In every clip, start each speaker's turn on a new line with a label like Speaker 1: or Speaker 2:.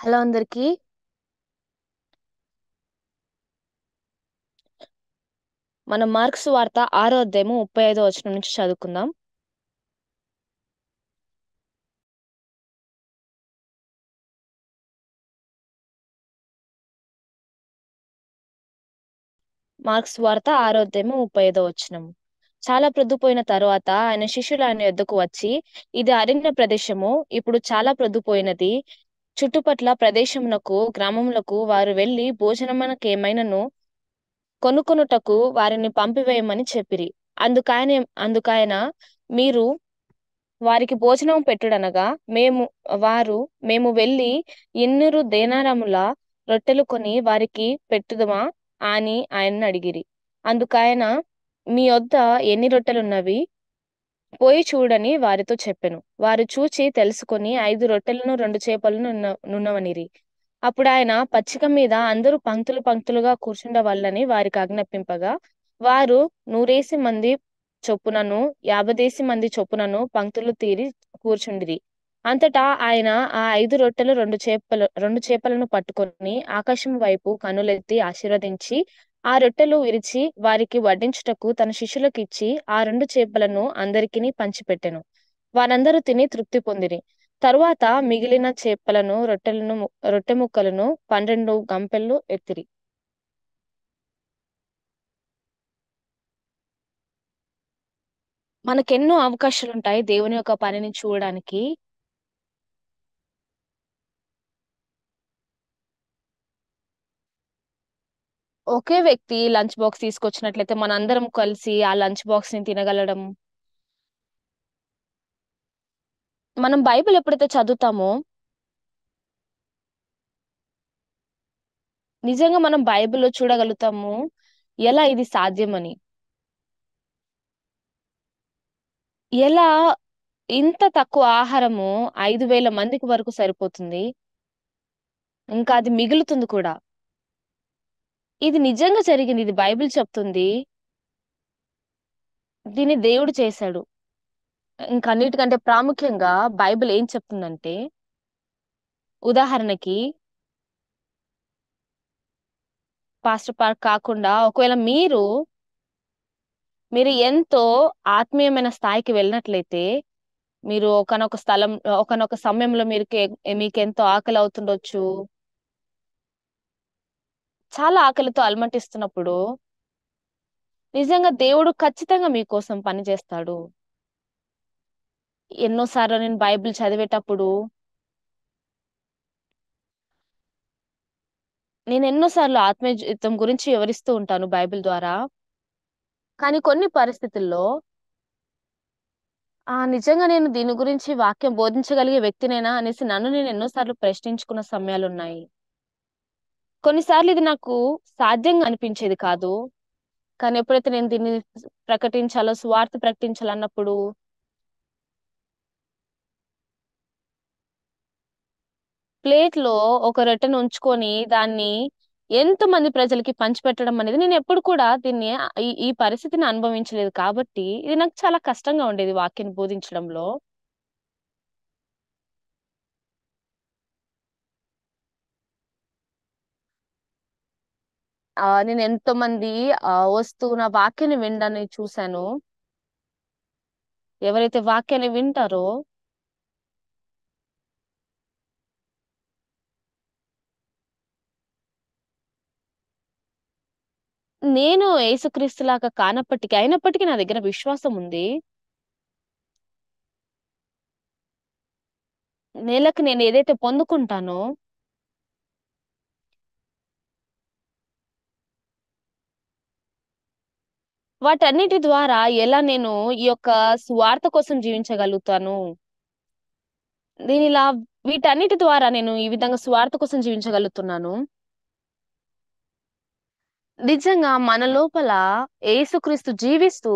Speaker 1: Hello అందరికి. మనం marks వార్త 6వ అధ్యాయము 35వ వచనం నుంచి చదువుకుందాం. మార్క్స్ వార్త 6వ అధ్యాయము 35వ వచనం. చాలా ప్రొద్దుపోయిన తరువాత ఆయన శిష్యులు ఆయన యొద్దకు వచ్చి, ఇది అరణ్య ప్రదేశము, ఇప్పుడు చాలా ప్రొద్దుపోయినది. చుట్టుపట్ల ప్రదేశమునకు గ్రామములకు వారు వెళ్లి భోజనమునకేమైనను కొనుకొనుటకు వారిని పంపివేయమని చెప్పిరి. అందుకాయన మీరు వారికి భోజనం పెట్టుడనగా మేము వెళ్లి 200 దేనారముల రొట్టెలు కొని వారికి పెట్టుదమా అని ఆయనను అడిగిరి. అందుకాయన, మీ యొద్ద ఎన్ని రొట్టెలున్నవి పోయి చూడని వారితో చెప్పెను. వారు చూచి తెలుసుకొని 5 రొట్టెలను 2 చేపలను నున్నవనిరి. అప్పుడు ఆయన పచ్చిక మీద అందరూ పంక్తులు పంక్తులుగా కూర్చుండవల్లని వారికి ఆజ్ఞాపింపగా, వారు 100 మంది చొప్పునను 50 మంది చొప్పునను పంక్తులు తీరి కూర్చుండిరి. అంతటా ఆయన ఆ 5 రొట్టెలు 2 చేపలను పట్టుకొని ఆకాశం వైపు కన్నులెత్తి ఆశీర్వదించి ఆ రొట్టెలు విరిచి వారికి వడ్డించుటకు తన శిష్యులకు ఇచ్చి ఆ 2 చేపలను అందరికిని పంచిపెట్టెను. వారందరూ తిని తృప్తి పొందిరి. తరువాత మిగిలిన చేపలను రొట్టె ముక్కలను 12 గంపెళ్ళు ఎత్తిరి. మనకెన్నో అవకాశాలుంటాయి దేవుని యొక్క పనిని చూడడానికి. ఒకే వ్యక్తి లంచ్ బాక్స్ తీసుకొచ్చినట్లయితే మనందరం కలిసి ఆ లంచ్ బాక్స్ ని తినగలడం. మనం బైబిల్ ఎప్పుడైతే చదువుతామో నిజంగా మనం బైబిల్‌లో చూడగలుగుతాము ఎలా ఇది సాధ్యమని. ఎలా ఇంత తక్కువ ఆహారము 5,000 మందికి వరకు సరిపోతుంది. ఇంకా అది మిగులుతుంది కూడా. ఇది నిజంగా జరిగింది. ఇది బైబిల్ చెప్తుంది. దీన్ని దేవుడు చేశాడు. ఇంకా అన్నిటికంటే ప్రాముఖ్యంగా బైబిల్ ఏం చెప్తుందంటే, ఉదాహరణకి పాస్టర్ పార్క్ కాకుండా ఒకవేళ మీరు ఎంతో ఆత్మీయమైన స్థాయికి వెళ్ళినట్లయితే, మీరు ఒకానొక సమయంలో మీకెంతో ఆకలి అవుతుండొచ్చు. చాలా ఆకలితో అలమటిస్తున్నప్పుడు నిజంగా దేవుడు ఖచ్చితంగా మీకోసం పని చేస్తాడు. ఎన్నో సార్లు నేను బైబిల్ చదివేటప్పుడు నేను ఎన్నో సార్లు ఆత్మీయ జీవితం గురించి వివరిస్తూ ఉంటాను బైబిల్ ద్వారా. కానీ కొన్ని పరిస్థితుల్లో నిజంగా నేను దీని గురించి వాక్యం బోధించగలిగే వ్యక్తినేనా అనేసి నన్ను నేను ఎన్నో సార్లు ప్రశ్నించుకున్న సమయాలున్నాయి. కొన్నిసార్లు ఇది నాకు సాధ్యంగా అనిపించేది కాదు. కానీ ఎప్పుడైతే నేను దీన్ని సువార్త ప్రకటించాలన్నప్పుడు ప్లేట్‌లో ఒక రొట్టెను ఉంచుకొని దాన్ని ఎంతమంది ప్రజలకి పంచిపెట్టడం అనేది నేనెప్పుడు కూడా ఈ పరిస్థితిని అనుభవించలేదు కాబట్టి, ఇది నాకు చాలా కష్టంగా ఉండేది వాక్యాన్ని బోధించడంలో. నేను ఎంతోమంది వస్తూ నా వాక్యాన్ని వినడాన్ని చూసాను. ఎవరైతే వాక్యాన్ని వింటారో నేను యేసుక్రీస్తులాగా అయినప్పటికీ నా దగ్గర విశ్వాసం ఉంది. నెలకు నేను ఏదైతే పొందుకుంటానో వాటన్నిటి ద్వారా ఎలా నేను ఈ యొక్క సువార్త కోసం జీవించగలుగుతాను. నేనిలా వీటన్నిటి ద్వారా నేను ఈ విధంగా సువార్త కోసం జీవించగలుగుతున్నాను. నిజంగా మన లోపల యేసుక్రీస్తు జీవిస్తూ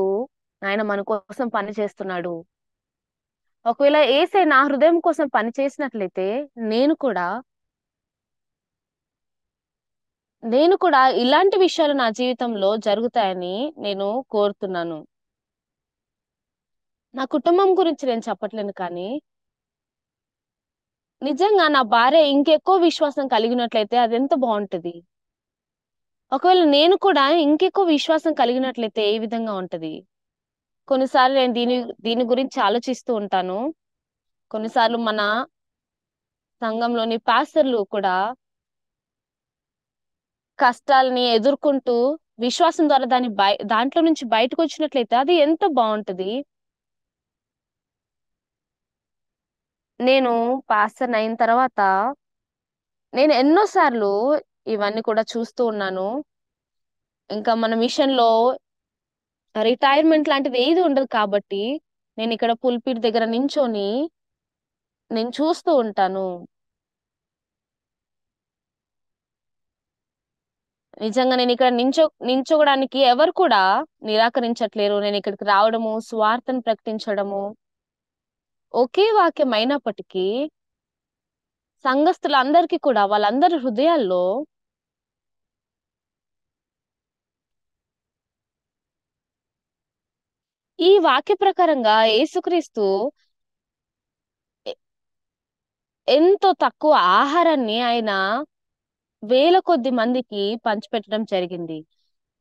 Speaker 1: ఆయన మన కోసం పని చేస్తున్నాడు. ఒకవేళ యేసే నా హృదయం కోసం పని చేసినట్లయితే నేను కూడా నేను కూడా ఇలాంటి విషయాలు నా జీవితంలో జరుగుతాయని నేను కోరుతున్నాను. నా కుటుంబం గురించి నేను చెప్పట్లేను కానీ నిజంగా నా భార్య ఇంకెక్కువ విశ్వాసం కలిగినట్లయితే అదెంత బావుంటది. ఒకవేళ నేను కూడా ఇంకెక్కువ విశ్వాసం కలిగినట్లయితే ఏ విధంగా ఉంటది? కొన్నిసార్లు నేను దీని గురించి ఆలోచిస్తూ ఉంటాను. కొన్నిసార్లు మన సంఘంలోని పాస్టర్‌లు కూడా కష్టాల్ని ఎదుర్కొంటూ విశ్వాసం ద్వారా దాంట్లో నుంచి బయటకొచ్చినట్లయితే అది ఎంత బావుంటది. నేను పాస్టర్‌నయిన తర్వాత నేను ఎన్నో సార్లు ఇవన్నీ కూడా చూస్తూ ఉన్నాను. ఇంకా మన మిషన్‌లో రిటైర్మెంట్ లాంటిది ఏది ఉండదు కాబట్టి, నేనిక్కడ పుల్పిట్ దగ్గర నించొని నేను చూస్తూ ఉంటాను. నిజంగా నేనిక్కడ నించోవడానికి ఎవరు కూడా నిరాకరించట్లేరు. నేనిక్కడికి రావడము, సువార్తను ప్రకటించడము, ఒకే వాక్యం అయినప్పటికీ సంఘస్థులందరికీ కూడా వాళ్ళందరి హృదయాల్లో ఈ వాక్య ప్రకారంగా యేసుక్రీస్తు ఎ ఎంతో తక్కువ ఆహారాన్ని ఆయన వేల కొద్ది మందికి పంచిపెట్టడం జరిగింది.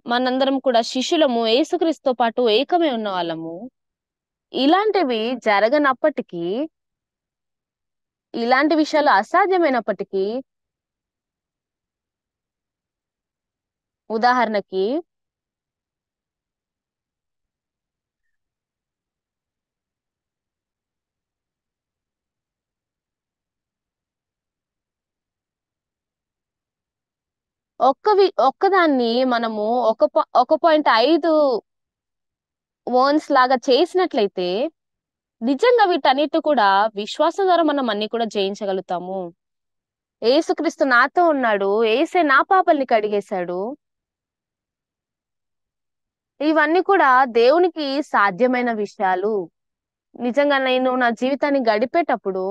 Speaker 1: మనందరం కూడా శిష్యులము యేసుక్రీస్తుతో పాటు ఏకమై ఉన్నవాళ్ళము. ఇలాంటివి జరగనప్పటికీ, ఇలాంటి విషయాలు అసాధ్యమైనప్పటికీ, ఉదాహరణకి ఒక్కదాన్ని మనము ఒక 1.5 ఓన్స్ లాగా చేసినట్లయితే, నిజంగా వీటన్నిటి కూడా విశ్వాసం ద్వారా మనం అన్ని కూడా జయించగలుగుతాము. యేసుక్రీస్తు నాతో ఉన్నాడు. యేసే నా పాపల్ని కడిగేశాడు. ఇవన్నీ కూడా దేవునికి సాధ్యమైన విషయాలు. నిజంగా నేను నా జీవితాన్ని గడిపేటప్పుడు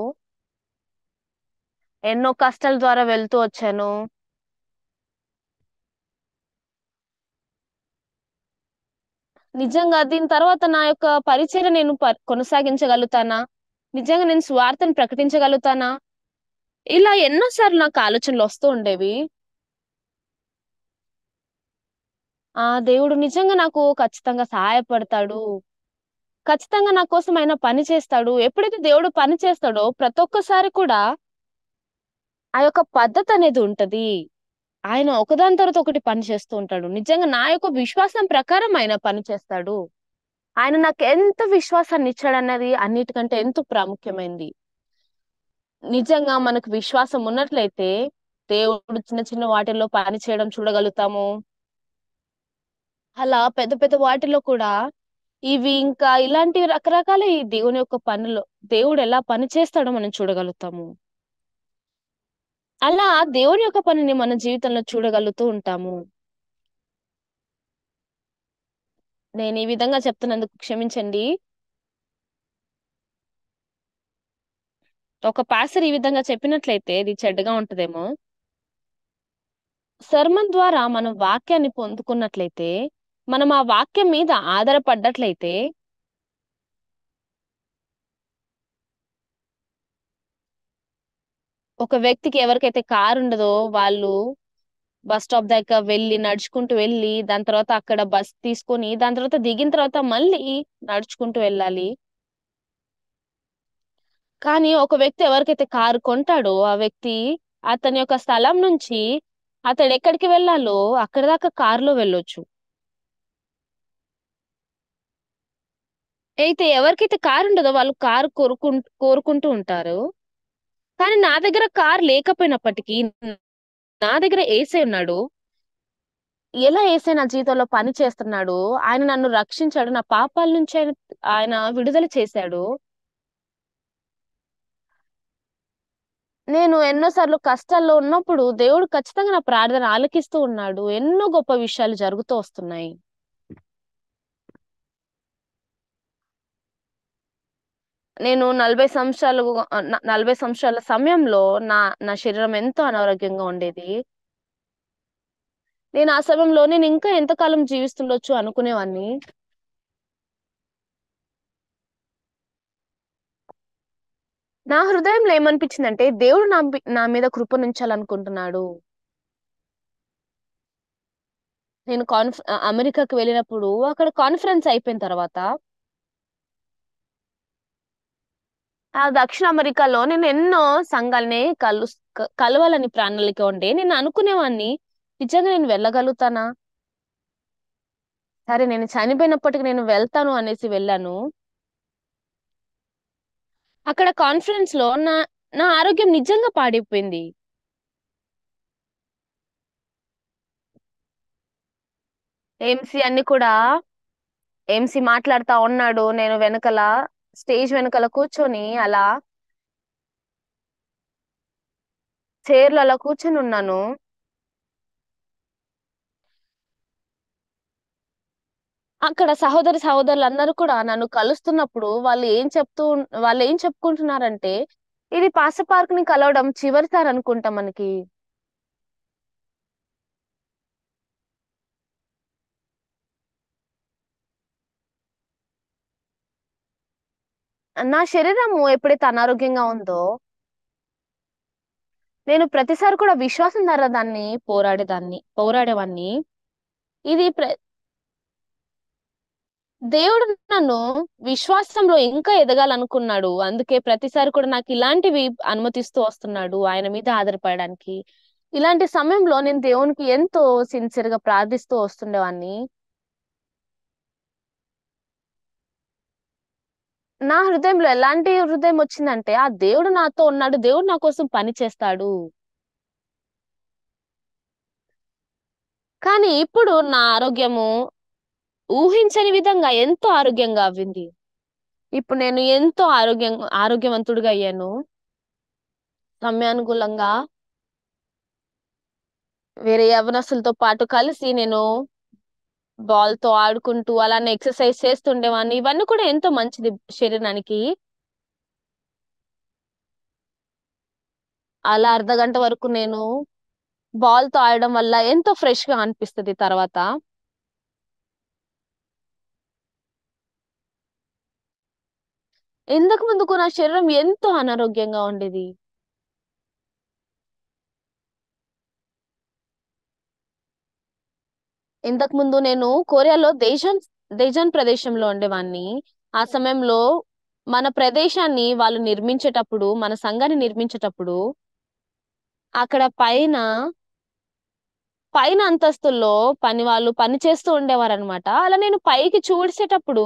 Speaker 1: ఎన్నో కష్టాల ద్వారా వెళ్తూ వచ్చాను. నిజంగా దీని తర్వాత నా యొక్క పరిచర్య నేను కొనసాగించగలుగుతానా? నిజంగా నేను సువార్తను ప్రకటించగలుగుతానా? ఇలా ఎన్నో సార్లు నాకు ఆలోచనలొస్తూ ఉండేవి. దేవుడు నిజంగా నాకు ఖచ్చితంగా సహాయపడతాడు. ఖచ్చితంగా నా కోసం ఆయన పని చేస్తాడు. ఎప్పుడైతే దేవుడు పని చేస్తాడో ప్రతి ఒక్కసారి కూడా ఆ యొక్క పద్ధతనేది ఉంటది. ఆయన ఒకదాని తర్వాత ఒకటి పని చేస్తూ ఉంటాడు. నిజంగా నా యొక్క విశ్వాసం ప్రకారం ఆయన పని చేస్తాడు. ఆయన నాకెంత విశ్వాసాన్నిచ్చాడన్నది అన్నిటికంటే ఎంతో ప్రాముఖ్యమైంది. నిజంగా మనకు విశ్వాసం ఉన్నట్లయితే దేవుడు చిన్న చిన్న వాటిల్లో పని చేయడం చూడగలుగుతాము. అలా పెద్ద పెద్ద వాటిలో కూడా ఇవి ఇంకా ఇలాంటివి రకరకాల ఈ దేవుని యొక్క పనులు దేవుడెలా పని చేస్తాడో మనం చూడగలుగుతాము. అలా దేవుని యొక్క పనిని మన జీవితంలో చూడగలుగుతూ ఉంటాము. నేను ఈ విధంగా చెప్తున్నందుకు క్షమించండి. ఒక పాస్టర్ ఈ విధంగా చెప్పినట్లయితే ఇది చెడ్డగా ఉంటదేమో. సర్మన్ ద్వారా మనం వాక్యాన్ని పొందుకున్నట్లయితే, మనం ఆ వాక్యం మీద ఆధారపడ్డట్లయితే, ఒక వ్యక్తికి ఎవరికైతే కారుండదో వాళ్ళు బస్ స్టాప్ దాకా నడుచుకుంటూ వెళ్లి, దాని తర్వాత అక్కడ బస్ తీసుకొని, దాని తర్వాత దిగిన తర్వాత మళ్ళీ నడుచుకుంటూ వెళ్ళాలి. కానీ ఒక వ్యక్తి ఎవరికైతే కారు కొంటాడో, ఆ వ్యక్తి అతని యొక్క స్థలం నుంచి అతడెక్కడికి వెళ్ళాలో అక్కడి దాకా కారులో వెళ్ళొచ్చు. అయితే ఎవరికైతే కారుండదో వాళ్ళు కారు కోరుకుంటూ ఉంటారు. కానీ నా దగ్గర కారు లేకపోయినప్పటికీ, నా దగ్గర యేసే ఉన్నాడు. ఎలా యేసే నా జీవితంలో పని చేస్తున్నాడో, ఆయన నన్ను రక్షించాడు. నా పాపాల నుంచి ఆయన విడుదల చేశాడు. నేను ఎన్నో సార్లు కష్టాల్లో ఉన్నప్పుడు దేవుడు ఖచ్చితంగా నా ప్రార్థన ఆలకిస్తూ ఉన్నాడు. ఎన్నో గొప్ప విషయాలు జరుగుతూ వస్తున్నాయి. నేను 40 సంవత్సరాలు 40 సంవత్సరాల సమయంలో నా నా శరీరం ఎంతో అనారోగ్యంగా ఉండేది. నేను ఆ సమయంలో నేనింకా ఎంతకాలం జీవిస్తుండొచ్చు అనుకునేవాడిని. నా హృదయంలో ఏమనిపించిందంటే దేవుడు నా మీద కృపనుంచాలనుకుంటున్నాడు. నేను అమెరికాకి వెళ్ళినప్పుడు అక్కడ కాన్ఫరెన్స్ అయిపోయిన తర్వాత ఆ దక్షిణ అమెరికాలో నేను ఎన్నో సంఘాల్ని కలవాలని ప్రణాళిక ఉండే. నేను అనుకునేవాడిని, నిజంగా నేను వెళ్ళగలుగుతానా? సరే నేను చనిపోయినప్పటికి నేను వెళ్తాను అనేసి వెళ్ళాను. అక్కడ కాన్ఫరెన్స్‌లో నా ఆరోగ్యం నిజంగా పాడైపోయింది. ఎంసీ అన్ని కూడా ఎంసీ మాట్లాడుతా ఉన్నాడు. నేను స్టేజ్ వెనకాల కూర్చొని అలా చైర్‌లో అలా కూర్చొనున్నాను. అక్కడ సహోదరులందరూ కూడా నన్ను కలుస్తున్నప్పుడు వాళ్ళేం చెప్పుకుంటున్నారంటే, ఇది పాస్టర్ పార్క్‌ని కలవడం చివరిసారి అనుకుంటా మనకి. నా శరీరము ఎప్పుడైతే అనారోగ్యంగా ఉందో, నేను ప్రతిసారి కూడా విశ్వాసం ద్వారా పోరాడేవాడిని. ఇది ప్ర దేవుడు నన్ను విశ్వాసంలో ఇంకా ఎదగాలనుకున్నాడు. అందుకే ప్రతిసారి కూడా నాకిలాంటివి అనుమతిస్తూ వస్తున్నాడు. ఆయన మీద ఆధారపడడానికి. ఇలాంటి సమయంలో నేను దేవునికి ఎంతో సిన్సియర్‌గా ప్రార్థిస్తూ వస్తుండేవాడిని. నా హృదయంలో ఎలాంటి హృదయం వచ్చిందంటే, ఆ దేవుడు నాతో ఉన్నాడు. దేవుడు నా కోసం పని చేస్తాడు. కానీ ఇప్పుడు నా ఆరోగ్యము ఊహించని విధంగా ఎంతో ఆరోగ్యంగా అవ్వింది. ఇప్పుడు నేను ఎంతో ఆరోగ్యవంతుడిగా అయ్యాను. సమయానుకూలంగా వేరే యవ్వనస్తులతో పాటు కలిసి నేను బాల్‌తో ఆడుకుంటూ, అలానే ఎక్సర్‌సైజ్ చేస్తుండేవాడిని. ఇవన్నీ కూడా ఎంతో మంచిది శరీరానికి. అలా అర్ధగంట వరకు నేను బాల్‌తో ఆడడం వల్ల ఎంతో ఫ్రెష్‌గా అనిపిస్తది తర్వాత. ఇంతకు ముందుకు నా శరీరం ఎంతో అనారోగ్యంగా ఉండేది. ఇంతకుముందు నేను కొరియాలో దేజాన్ ప్రదేశంలో ఉండేవాన్ని. ఆ సమయంలో మన ప్రదేశాన్ని వాళ్ళు నిర్మించేటప్పుడు, మన సంఘాన్ని నిర్మించేటప్పుడు అక్కడ పైన అంతస్తుల్లో వాళ్ళు పని చేస్తూ ఉండేవారనమాట. అలా నేను పైకి చూసేటప్పుడు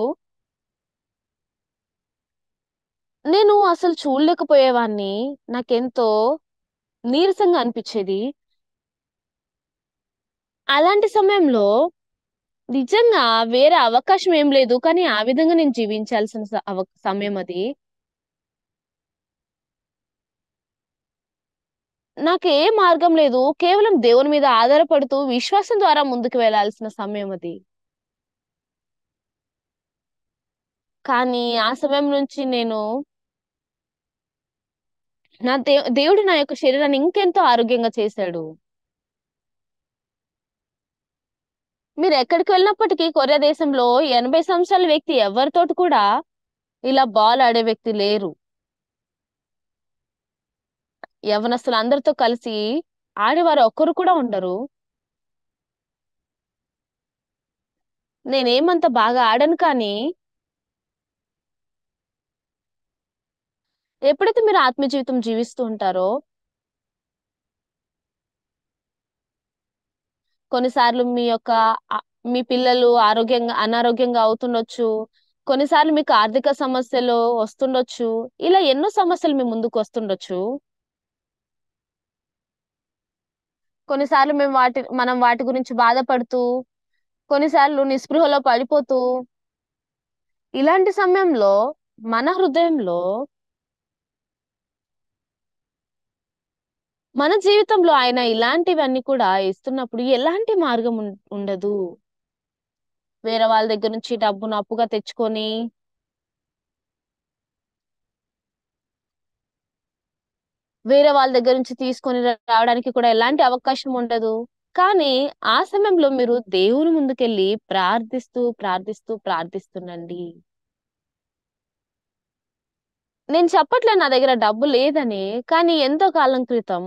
Speaker 1: నేను అసలు చూడలేకపోయేవాన్ని. నాకెంతో నీరసంగా అనిపిచ్చేది. అలాంటి సమయంలో నిజంగా వేరే అవకాశం ఏం లేదు. కానీ ఆ విధంగా నేను జీవించాల్సిన సమయం అది. నాకే మార్గం లేదు. కేవలం దేవుని మీద ఆధారపడుతూ విశ్వాసం ద్వారా ముందుకు వెళ్ళాల్సిన సమయం అది. కానీ ఆ సమయం నుంచి నేను దేవుడు నా యొక్క శరీరాన్ని ఇంకెంతో ఆరోగ్యంగా చేశాడు. మీరెక్కడికి వెళ్ళినప్పటికీ కొరియా దేశంలో 80 సంవత్సరాల వ్యక్తి ఎవరితోటి కూడా ఇలా బాల్ ఆడే వ్యక్తి లేరు. యవ్వనస్తులందరితో కలిసి ఆడేవారు ఒక్కరు కూడా ఉండరు. నేనేమంత బాగా ఆడను కానీ, ఎప్పుడైతే మీరు ఆత్మీయ జీవితం జీవిస్తూ ఉంటారో, కొన్నిసార్లు మీ పిల్లలు అనారోగ్యంగా అవుతుండొచ్చు. కొన్నిసార్లు మీకు ఆర్థిక సమస్యలు వస్తుండొచ్చు. ఇలా ఎన్నో సమస్యలు మీ ముందుకొస్తుండొచ్చు. కొన్నిసార్లు మనం వాటి గురించి బాధపడుతూ, కొన్నిసార్లు నిస్పృహలో పడిపోతూ, ఇలాంటి సమయంలో మన హృదయంలో, మన జీవితంలో ఆయన ఇలాంటివన్నీ కూడా ఇస్తున్నప్పుడు ఎలాంటి మార్గం ఉండదు. వేరే వాళ్ళ దగ్గర నుంచి డబ్బును అప్పుగా తెచ్చుకొని, వేరే వాళ్ళ దగ్గర నుంచి తీసుకొని రావడానికి కూడా ఎలాంటి అవకాశం ఉండదు. కానీ ఆ సమయంలో మీరు దేవుని ముందుకెళ్ళి ప్రార్థిస్తుండండి. నేను చెప్పట్లే నా దగ్గర డబ్బు లేదని. కానీ ఎంతో కాలం క్రితం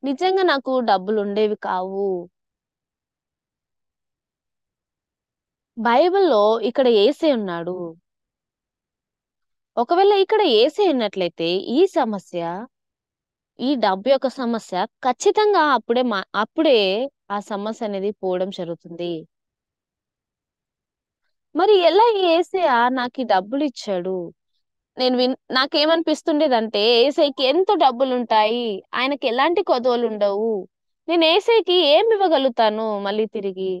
Speaker 1: నిజంగా నాకు డబ్బులుండేవి కావు. బైబిల్‌లో ఇక్కడ యేసే ఉన్నాడు. ఒకవేళ ఇక్కడ యేసే ఉన్నట్లయితే ఈ సమస్య, ఈ డబ్బు యొక్క సమస్య ఖచ్చితంగా అప్పుడే ఆ సమస్య అనేది పోవడం జరుగుతుంది. మరి ఎలా యేసయ్య నాకీ డబ్బులిచ్చాడు? నాకేమనిపిస్తుండేదంటే యేసయ్యకి ఎంత డబ్బులుంటాయి. ఆయనకెలాంటి కొదవలుండవు. నేను యేసయ్యకి ఏమివ్వగలుగుతాను మళ్ళీ తిరిగి?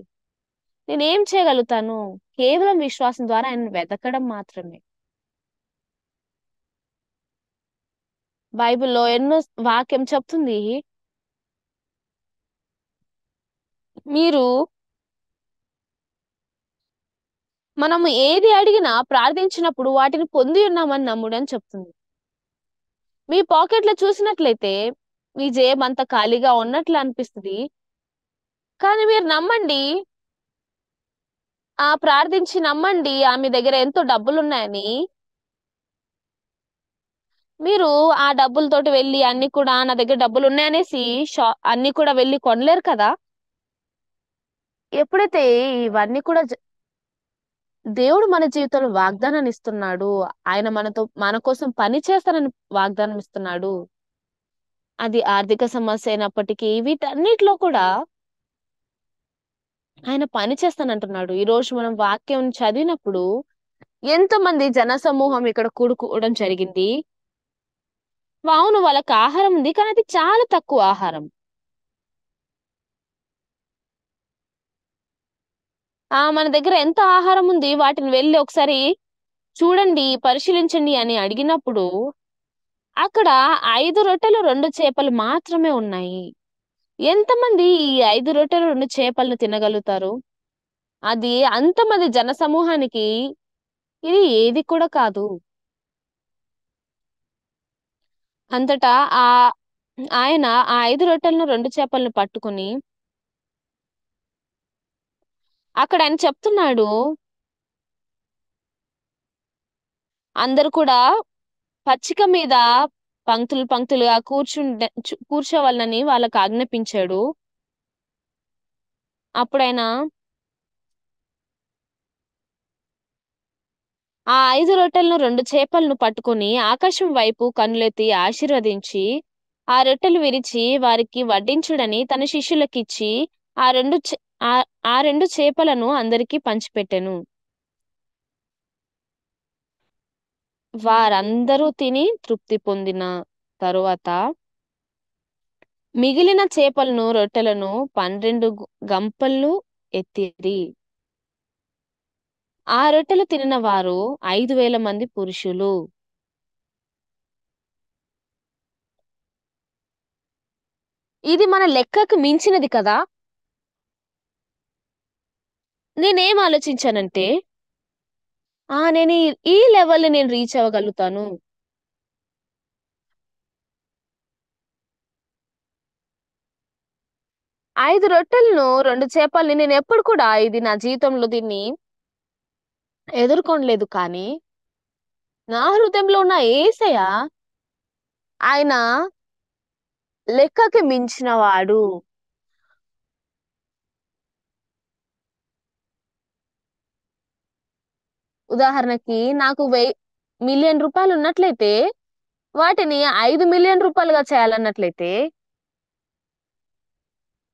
Speaker 1: నేనేం చేయగలుగుతాను? కేవలం విశ్వాసం ద్వారా ఆయనను వెతకడం మాత్రమే. బైబిల్‌లో ఎన్నో వాక్యం చెప్తుంది. మీరు మనము ఏది అడిగినా ప్రార్థించినప్పుడు వాటిని పొంది ఉన్నామని నమ్ముడని చెప్తుంది. మీ పాకెట్‌లో చూసినట్లయితే మీ జేబంతా ఖాళీగా ఉన్నట్లు అనిపిస్తది. కానీ మీరు నమ్మండి. ప్రార్థించి నమ్మండి. మీ దగ్గర ఎంతో డబ్బులున్నాయని. మీరు ఆ డబ్బులతోటి వెళ్లి అన్నీ కూడా నా దగ్గర డబ్బులున్నాయనేసి అన్నీ కూడా వెళ్లి కొనలేరు కదా! ఎప్పుడైతే ఇవన్నీ కూడా దేవుడు మన జీవితంలో వాగ్దానాన్ని ఇస్తున్నాడు. ఆయన మన కోసం పని చేస్తానని వాగ్దానం ఇస్తున్నాడు. అది ఆర్థిక సమస్య అయినప్పటికీ వీటన్నిటిలో కూడా ఆయన పని చేస్తానంటున్నాడు. ఈరోజు మనం వాక్యం చదివినప్పుడు ఎంతమంది జనసమూహం ఇక్కడ కూడుకోవడం జరిగింది. అవును, వాళ్ళకి ఆహారం ఉంది. కానీ అది చాలా తక్కువ ఆహారం. మన దగ్గర ఎంత ఆహారం ఉంది వాటిని వెళ్లి ఒకసారి చూడండి, పరిశీలించండి అని అడిగినప్పుడు అక్కడ 5 రొట్టెలు, 2 చేపలు మాత్రమే ఉన్నాయి. ఎంతమంది ఈ 5 రొట్టెలు, 2 చేపలను తినగలుగుతారు? అది అంతమంది జనసమూహానికి ఇది ఏది కూడా కాదు. అంతటా ఆయన ఆ 5 రొట్టెలను, 2 చేపలను పట్టుకొని అక్కడ ఆయన చెప్తున్నాడు, అందరూ కూడా పచ్చిక మీద పంక్తులు పంక్తులుగా కూర్చోవాలని వాళ్ళకి ఆజ్ఞాపించాడు. అప్పుడాయన ఆ 5 రొట్టెలను, 2 చేపలను పట్టుకొని ఆకాశం వైపు కన్నులెత్తి ఆశీర్వదించి, ఆ రొట్టెలు విరిచి వారికి వడ్డించుడని తన శిష్యులకిచ్చి, ఆ 2 చే ఆహ్, ఆ 2 చేపలను అందరికి పంచిపెట్టెను. వారందరూ తిని తృప్తి పొందిన తరువాత మిగిలిన చేపలను, రొట్టెలను 12 గంపలు ఎత్తిరి. ఆ రొట్టెలు తినిన వారు 5,000 మంది పురుషులు. ఇది మన లెక్కకు మించినది కదా! నేనేం ఆలోచించానంటే, నేను ఈ లెవెల్‌ని నేను రీచ్ అవ్వగలుగుతాను. 5 రొట్టెలను, 2 చేపల్ని నేనెప్పుడు కూడా ఇది నా జీవితంలో దీన్ని ఎదుర్కొనలేదు. కానీ, నా హృదయంలో ఉన్న యేసయ్య ఆయన లెక్కకి మించిన వాడు. ఉదాహరణకి నాకు మిలియన్ రూపాయలున్నట్లయితే, వాటిని 5,000,000 చేయాలన్నట్లయితే,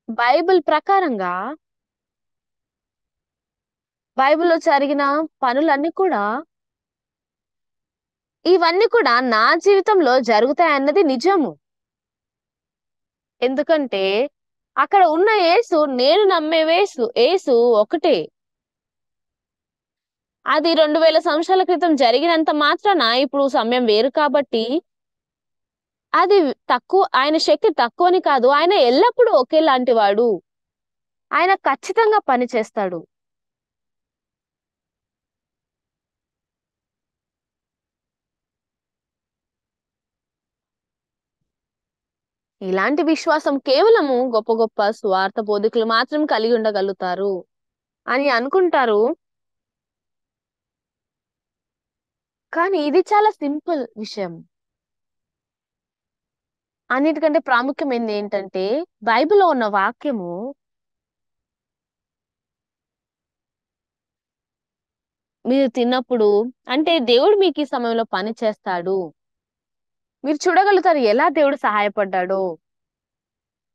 Speaker 1: బైబిల్ ప్రకారంగా బైబిల్‌లో జరిగిన పనులన్నీ కూడా ఇవన్నీ కూడా నా జీవితంలో జరుగుతాయన్నది నిజము. ఎందుకంటే, అక్కడ ఉన్న నేను నమ్మే యేసు ఒకటే. అది 2000 సంవత్సరాల క్రితం జరిగినంత మాత్రాన ఇప్పుడు సమయం వేరు కాబట్టి, అది ఆయన శక్తి తక్కువని కాదు. ఆయన ఎల్లప్పుడూ ఒకేలాంటి వాడు. ఆయన ఖచ్చితంగా పని చేస్తాడు. ఇలాంటి విశ్వాసం కేవలము గొప్ప గొప్ప సువార్త బోధకులు మాత్రం కలిగి ఉండగలుగుతారు అని అనుకుంటారు. కానీ ఇది చాలా సింపుల్ విషయం. అన్నిటికంటే ప్రాముఖ్యమైనది ఏంటంటే, బైబిల్‌లో ఉన్న వాక్యము మీరు తిన్నప్పుడు అంటే దేవుడు మీకు ఈ సమయంలో పని చేస్తాడు. మీరు చూడగలుగుతారు ఎలా దేవుడు సహాయపడ్డాడో.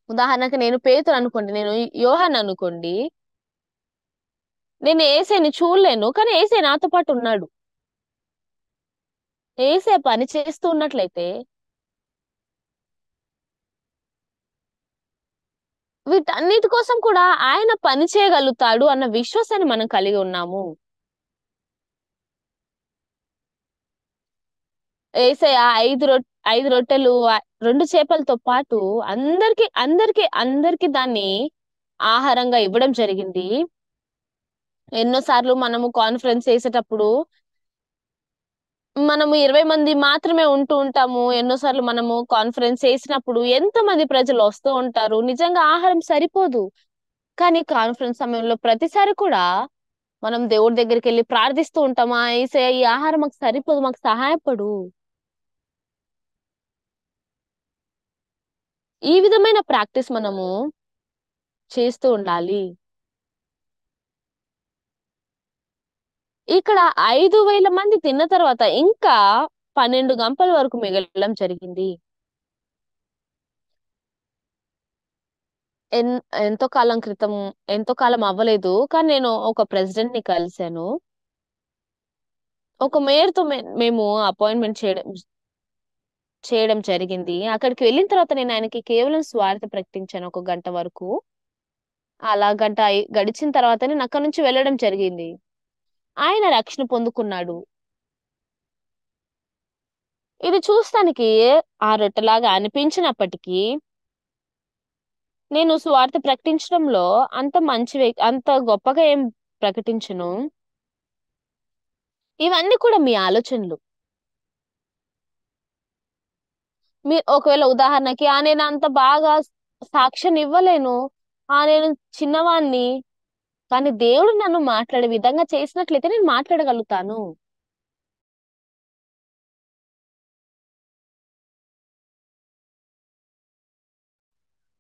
Speaker 1: ఉదాహరణకు నేను పేతురు అనుకోండి. నేను యోహాన్ అనుకోండి. నేను యేసయ్యని చూడలేను. కానీ యేసయ్య నాతో పాటు ఉన్నాడు. యేసయ్య పని చేస్తూ ఉన్నట్లయితే వీటన్నిటి కోసం కూడా ఆయన పని చేయగలుగుతాడు అన్న విశ్వాసాన్ని మనం కలిగి ఉన్నాము. యేసయ్య 5 రొట్టెలు 2 చేపలతో పాటు అందరికి దాన్ని ఆహారంగా ఇవ్వడం జరిగింది. ఎన్నో సార్లు మనము కాన్ఫరెన్స్ చేసేటప్పుడు మనము 20 మంది మాత్రమే ఉంటూ ఉంటాము. ఎన్నో సార్లు మనము కాన్ఫరెన్స్ చేసినప్పుడు ఎంతమంది ప్రజలు వస్తూ ఉంటారు. నిజంగా ఆహారం సరిపోదు. కానీ కాన్ఫరెన్స్ సమయంలో ప్రతిసారి కూడా మనం దేవుడి దగ్గరికెళ్లి ప్రార్థిస్తూ ఉంటాము. యేసయ్య ఈ ఆహారం మాకు సరిపోదు. మాకు సహాయపడు. ఈ విధమైన ప్రాక్టీస్ మనము చేస్తూ ఉండాలి. ఇక్కడ 5,000 మంది తిన్న తర్వాత ఇంకా 12 గంపల వరకు మిగలడం జరిగింది. ఎన్ ఎంతో కాలం క్రితం ఎంతో కాలం అవ్వలేదు. కానీ నేను ఒక ప్రెసిడెంట్‌ని కలిసాను. ఒక మేయర్‌తో మేము అపాయింట్‌మెంట్ చేయడం జరిగింది. అక్కడికి వెళ్ళిన తర్వాత నేను ఆయనకి కేవలం స్వార్థ ప్రకటించాను ఒక గంట వరకు. అలా గంట గడిచిన తర్వాత నేను అక్కడి నుంచి వెళ్ళడం జరిగింది. ఆయన రక్షణ పొందుకున్నాడు. ఇది చూస్తానికి ఆ రొట్టెలాగా అనిపించినప్పటికీ, నేను సువార్త ప్రకటించడంలో అంత గొప్పగా ఏం ప్రకటించను. ఇవన్నీ కూడా మీ ఆలోచనలు. ఒకవేళ ఉదాహరణకి నేనంత బాగా సాక్ష్యం ఇవ్వలేను. నేను చిన్నవాడిని. కానీ దేవుడు నన్ను మాట్లాడే విధంగా చేసినట్లయితే నేను మాట్లాడగలుగుతాను.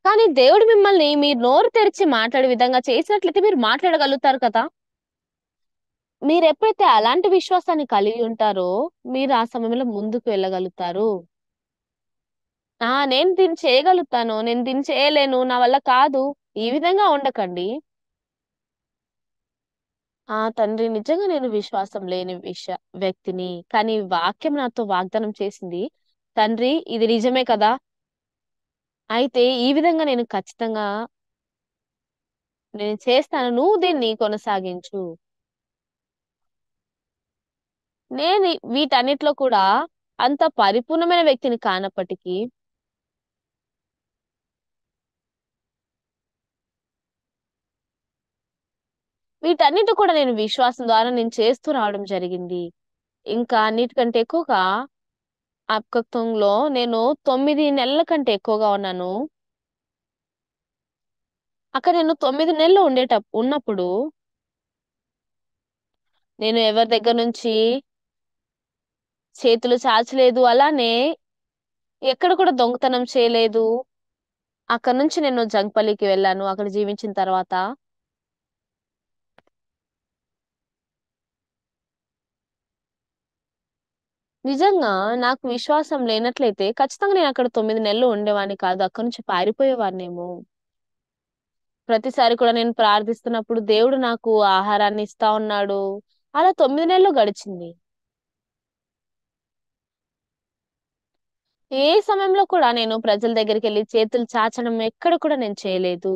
Speaker 1: కానీ దేవుడు మిమ్మల్ని మీరు నోరు తెరిచి మాట్లాడే విధంగా చేసినట్లయితే మీరు మాట్లాడగలుగుతారు కదా! మీరెప్పుడైతే అలాంటి విశ్వాసాన్ని కలిగి ఉంటారో, మీరు ఆ సమయంలో ముందుకు వెళ్ళగలుగుతారు. నేను దీన్ని చేయగలుగుతాను. నేను దీన్ని చేయలేను. నా వల్ల కాదు. ఈ విధంగా ఉండకండి. తండ్రి నిజంగా నేను విశ్వాసం లేని వ్యక్తిని. కానీ వాక్యం నాతో వాగ్దానం చేసింది. తండ్రి ఇది నిజమే కదా! అయితే ఈ విధంగా నేను ఖచ్చితంగా నేను చేస్తాను. నువ్వు దీన్ని కొనసాగించు. నేను వీటన్నిటిలో కూడా అంత పరిపూర్ణమైన వ్యక్తిని కానప్పటికీ, వీటన్నిటి కూడా నేను విశ్వాసం ద్వారా నేను చేస్తూ రావడం జరిగింది. ఇంకా అన్నిటికంటే ఎక్కువగా అబ్కక్తంలో నేను 9 నెలల కంటే ఎక్కువగా ఉన్నాను. అక్కడ నేను 9 నెలలు ఉన్నప్పుడు నేను ఎవరి దగ్గర నుంచి చేతులు చాచలేదు. అలానే ఎక్కడ కూడా దొంగతనం చేయలేదు. అక్కడి నుంచి నేను జంగ్‌పల్లికి వెళ్ళాను. అక్కడ జీవించిన తర్వాత. నిజంగా నాకు విశ్వాసం లేనట్లయితే ఖచ్చితంగా నేనక్కడ 9 నెలలు ఉండేవాడిని కాదు. అక్కడి నుంచి పారిపోయేవాడినేమో. ప్రతిసారి కూడా నేను ప్రార్థిస్తున్నప్పుడు దేవుడు నాకు ఆహారాన్ని ఇస్తా ఉన్నాడు. అలా 9 నెలలు గడిచింది. ఏ సమయంలో కూడా నేను ప్రజల దగ్గరికెళ్లి చేతులు చాచడం ఎక్కడ కూడా నేను చేయలేదు.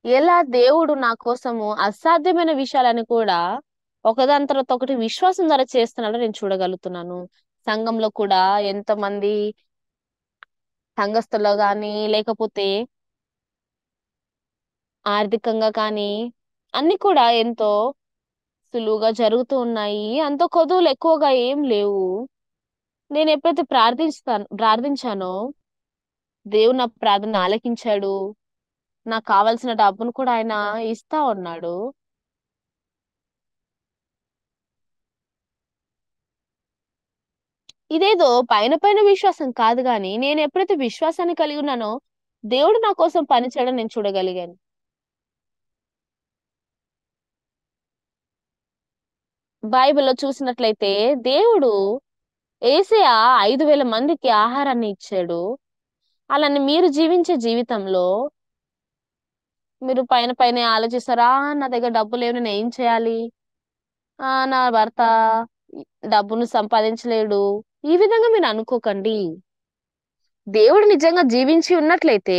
Speaker 1: ఎలా దేవుడు నా కోసము అసాధ్యమైన విషయాలను కూడా ఒకదాని తర్వాత ఒకటి విశ్వాసం ద్వారా చేస్తున్నాడో నేను చూడగలుగుతున్నాను. సంఘంలో కూడా ఎంతమంది సంఘస్థుల్లో గాని, లేకపోతే ఆర్థికంగా కానీ, అన్ని కూడా ఎంతో సులువుగా జరుగుతూ ఉన్నాయి. అంత కొదువులు ఎక్కువగా ఏం లేవు. నేనెప్పుడైతే ప్రార్థించానో, దేవుడు నా ప్రార్థన ఆలకించాడు. నాకు కావాల్సిన డబ్బును కూడా ఆయన ఇస్తా ఉన్నాడు. ఇదేదో పైన పైన విశ్వాసం కాదు గానీ, నేనెప్పుడైతే విశ్వాసాన్ని కలిగి ఉన్నానో, దేవుడు నా కోసం పని చేయడం నేను చూడగలిగాను. బైబిల్‌లో చూసినట్లయితే దేవుడు యేసయ్య 5,000 మందికి ఆహారాన్ని ఇచ్చాడు. అలానే మీరు జీవించే జీవితంలో మీరు పైన పైనే ఆలోచిస్తారా? నా దగ్గర డబ్బులేవు నేనేం చేయాలి? నా భర్త ఇ డబ్బును సంపాదించలేడు. ఈ విధంగా మీరు అనుకోకండి. దేవుడు నిజంగా జీవించి ఉన్నట్లయితే,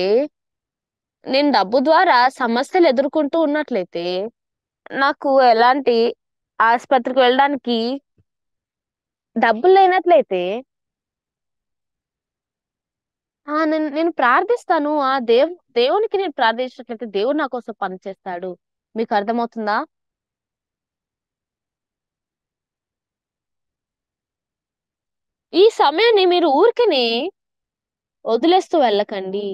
Speaker 1: నేను డబ్బు ద్వారా సమస్యలు ఎదుర్కొంటూ ఉన్నట్లయితే, నాకు ఎలాంటి ఆస్పత్రికి వెళ్ళడానికి డబ్బులు లేనట్లయితే నేను నేను ప్రార్థిస్తాను. దేవునికి నేను ప్రార్థించినట్లయితే దేవుడు నా కోసం పని చేస్తాడు. మీకు అర్థమవుతుందా? ఈ సమయాన్ని మీరు ఊరికనే వదిలేస్తూ వెళ్ళకండి.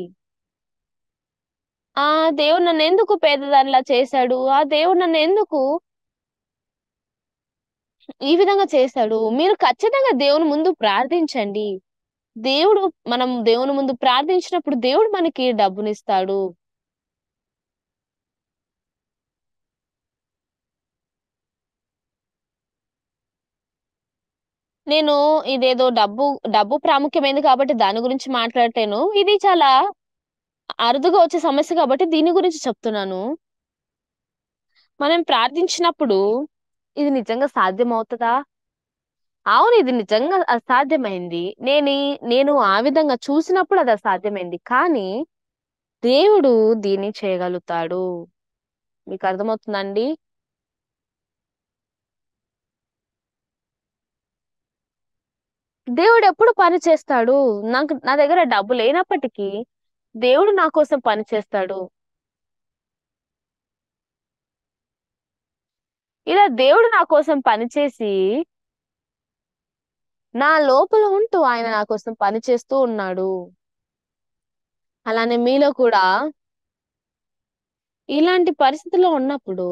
Speaker 1: దేవుడు నన్నెందుకు పేదదానిలా చేశాడు? దేవుడు నన్నెందుకు ఈ విధంగా చేశాడు? మీరు ఖచ్చితంగా దేవుని ముందు ప్రార్థించండి. దేవుడు మనం దేవుని ముందు ప్రార్థించినప్పుడు దేవుడు మనకి డబ్బునిస్తాడు. నేను ఇదేదో డబ్బు ప్రాముఖ్యమైనది కాబట్టి దాని గురించి మాట్లాడట్లేను. ఇది చాలా అరుదుగా వచ్చే సమస్య కాబట్టి దీని గురించి చెప్తున్నాను. మనం ప్రార్థించినప్పుడు ఇది నిజంగా సాధ్యమవుతదా? అవును. ఇది నిజంగా అసాధ్యమైంది. నేను ఆ విధంగా చూసినప్పుడు అది అసాధ్యమైంది. కానీ దేవుడు దీన్ని చేయగలుగుతాడు. మీకు అర్థమవుతుందా అండి? దేవుడెప్పుడు పని చేస్తాడు. నా దగ్గర డబ్బు లేనప్పటికీ దేవుడు నా కోసం పని చేస్తాడు. ఇలా దేవుడు నా కోసం పని చేసి, నా లోపల ఉంటూ ఆయన నా కోసం పని చేస్తూ ఉన్నాడు. అలానే మీలో కూడా ఇలాంటి పరిస్థితిలో ఉన్నప్పుడు,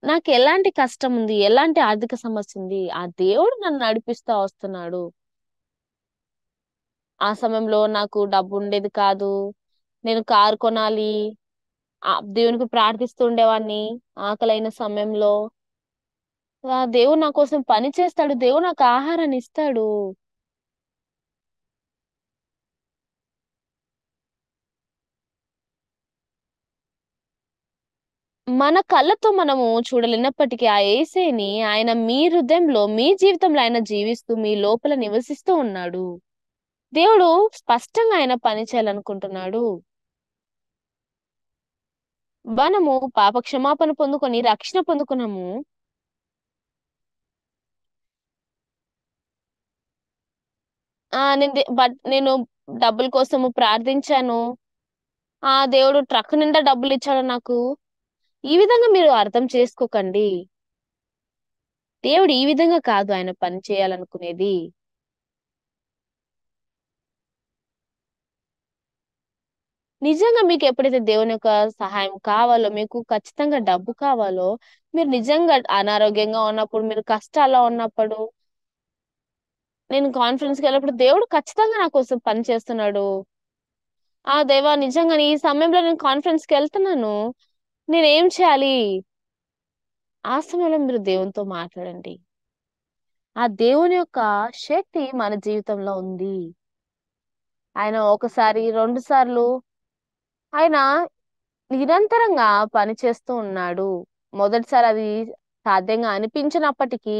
Speaker 1: నాకెలాంటి కష్టముంది, ఎలాంటి ఆర్థిక సమస్యుంది, ఆ దేవుడు నన్ను నడిపిస్తా వస్తున్నాడు. ఆ సమయంలో నాకు డబ్బుండేది కాదు. నేను కారు కొనాలి. దేవునికి ప్రార్థిస్తూ ఉండేవాడిని ఆకలైన సమయంలో. దేవుడు నా కోసం పని చేస్తాడు. దేవుడు నాకు ఆహారాన్నిస్తాడు. మన కళ్ళతో మనము చూడలేనప్పటికీ ఆ యేసయ్యని ఆయన మీ హృదయంలో, మీ జీవితంలో ఆయన జీవిస్తూ, మీ లోపల నివసిస్తూ ఉన్నాడు. దేవుడు స్పష్టంగా ఆయన పని చేయాలనుకుంటున్నాడు. మనము పాప క్షమాపణ పొందుకొని రక్షణ పొందుకున్నాము. నేను డబ్బుల కోసము ప్రార్థించాను. దేవుడు ట్రక్ నిండా డబ్బులిచ్చాడు నాకు. ఈ విధంగా మీరు అర్థం చేసుకోకండి. దేవుడు ఈ విధంగా కాదు ఆయన పని చేయాలనుకునేది. నిజంగా మీకెప్పుడైతే దేవుని యొక్క సహాయం కావాలో, మీకు ఖచ్చితంగా డబ్బు కావాలో, మీరు నిజంగా అనారోగ్యంగా ఉన్నప్పుడు, మీరు కష్టాల్లో ఉన్నప్పుడు, నేను కాన్ఫరెన్స్‌కెళ్ళినప్పుడు దేవుడు ఖచ్చితంగా నా కోసం పని చేస్తున్నాడు. దేవా నిజంగానే ఈ సమయంలో నేను కాన్ఫరెన్స్‌కెళ్తున్నాను. నేనేం చేయాలి? ఆ సమయంలో మీరు దేవునితో మాట్లాడండి. ఆ దేవుని యొక్క శక్తి మన జీవితంలో ఉంది. ఆయన ఒకసారి, 2 సార్లు ఆయన నిరంతరంగా పని చేస్తూ ఉన్నాడు. మొదటిసారి అది సాధ్యంగా అనిపించినప్పటికీ,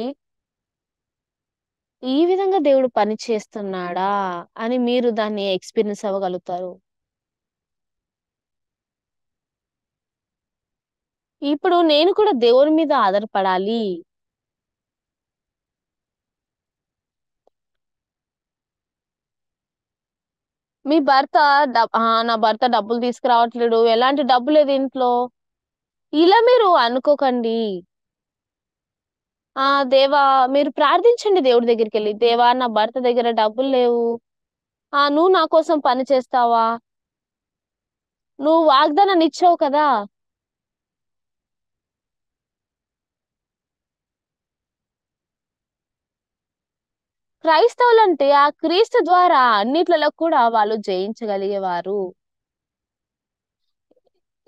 Speaker 1: ఈ విధంగా దేవుడు పని చేస్తున్నాడా అని మీరు దాన్ని ఎక్స్‌పీరియన్స్ అవ్వగలుగుతారు. ఇప్పుడు నేను కూడా దేవుని మీద ఆధారపడాలి. మీ భర్త నా భర్త డబ్బులు తీసుకురావట్లేడు. ఎలాంటి డబ్బు లేదు ఇంట్లో. ఇలా మీరు అనుకోకండి. దేవా మీరు ప్రార్థించండి దేవుడి దగ్గరికెళ్లి. దేవా నా భర్త దగ్గర డబ్బులు లేవు. నువ్వు నా కోసం పని చేస్తావా? నువ్వు వాగ్దానాన్ని ఇచ్చావు కదా! క్రైస్తవులంటే ఆ క్రీస్తు ద్వారా అన్నిట్లలో కూడా వాళ్ళు జయించగలిగేవారు.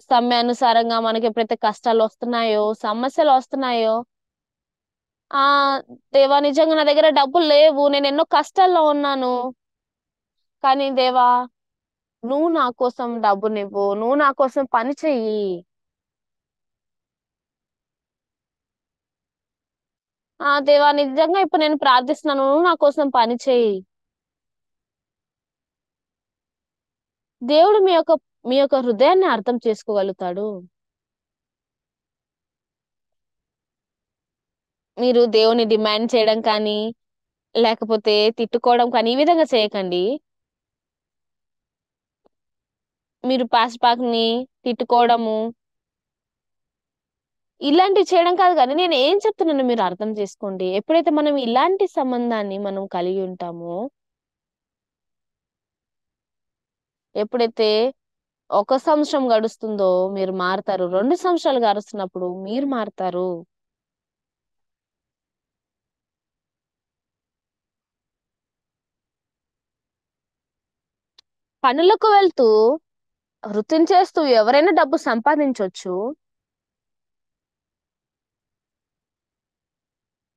Speaker 1: సమయానుసారంగా మనకెప్పుడైతే కష్టాలొస్తున్నాయో, సమస్యలొస్తున్నాయో, దేవా నిజంగా నా దగ్గర డబ్బులు లేవు. నేనెన్నో కష్టాల్లో ఉన్నాను. కానీ దేవా, నువ్వు నా కోసం డబ్బునివ్వు. నువ్వు నా కోసం పని చెయ్యి. దేవా నిజంగా ఇప్పుడు నేను ప్రార్థిస్తున్నాను. నువ్వు నా కోసం పని చెయ్యి. దేవుడు మీ యొక్క హృదయాన్ని అర్థం చేసుకోగలుగుతాడు. మీరు దేవుని డిమాండ్ చేయడం కానీ, లేకపోతే తిట్టుకోవడం కానీ, ఈ విధంగా చేయకండి. మీరు పాస్‌ని తిట్టుకోవడము, ఇలాంటివి చేయడం కాదు గానీ, నేను ఏం చెప్తున్నానో మీరు అర్థం చేసుకోండి. ఎప్పుడైతే మనం ఇలాంటి సంబంధాన్ని మనం కలిగి ఉంటామో, ఎప్పుడైతే ఒక సంవత్సరం గడుస్తుందో మీరు మారతారు. 2 సంవత్సరాలు గడుస్తున్నప్పుడు మీరు మారతారు. పనులకు వెళ్తూ, వృత్తిని చేస్తూ ఎవరైనా డబ్బు సంపాదించొచ్చు.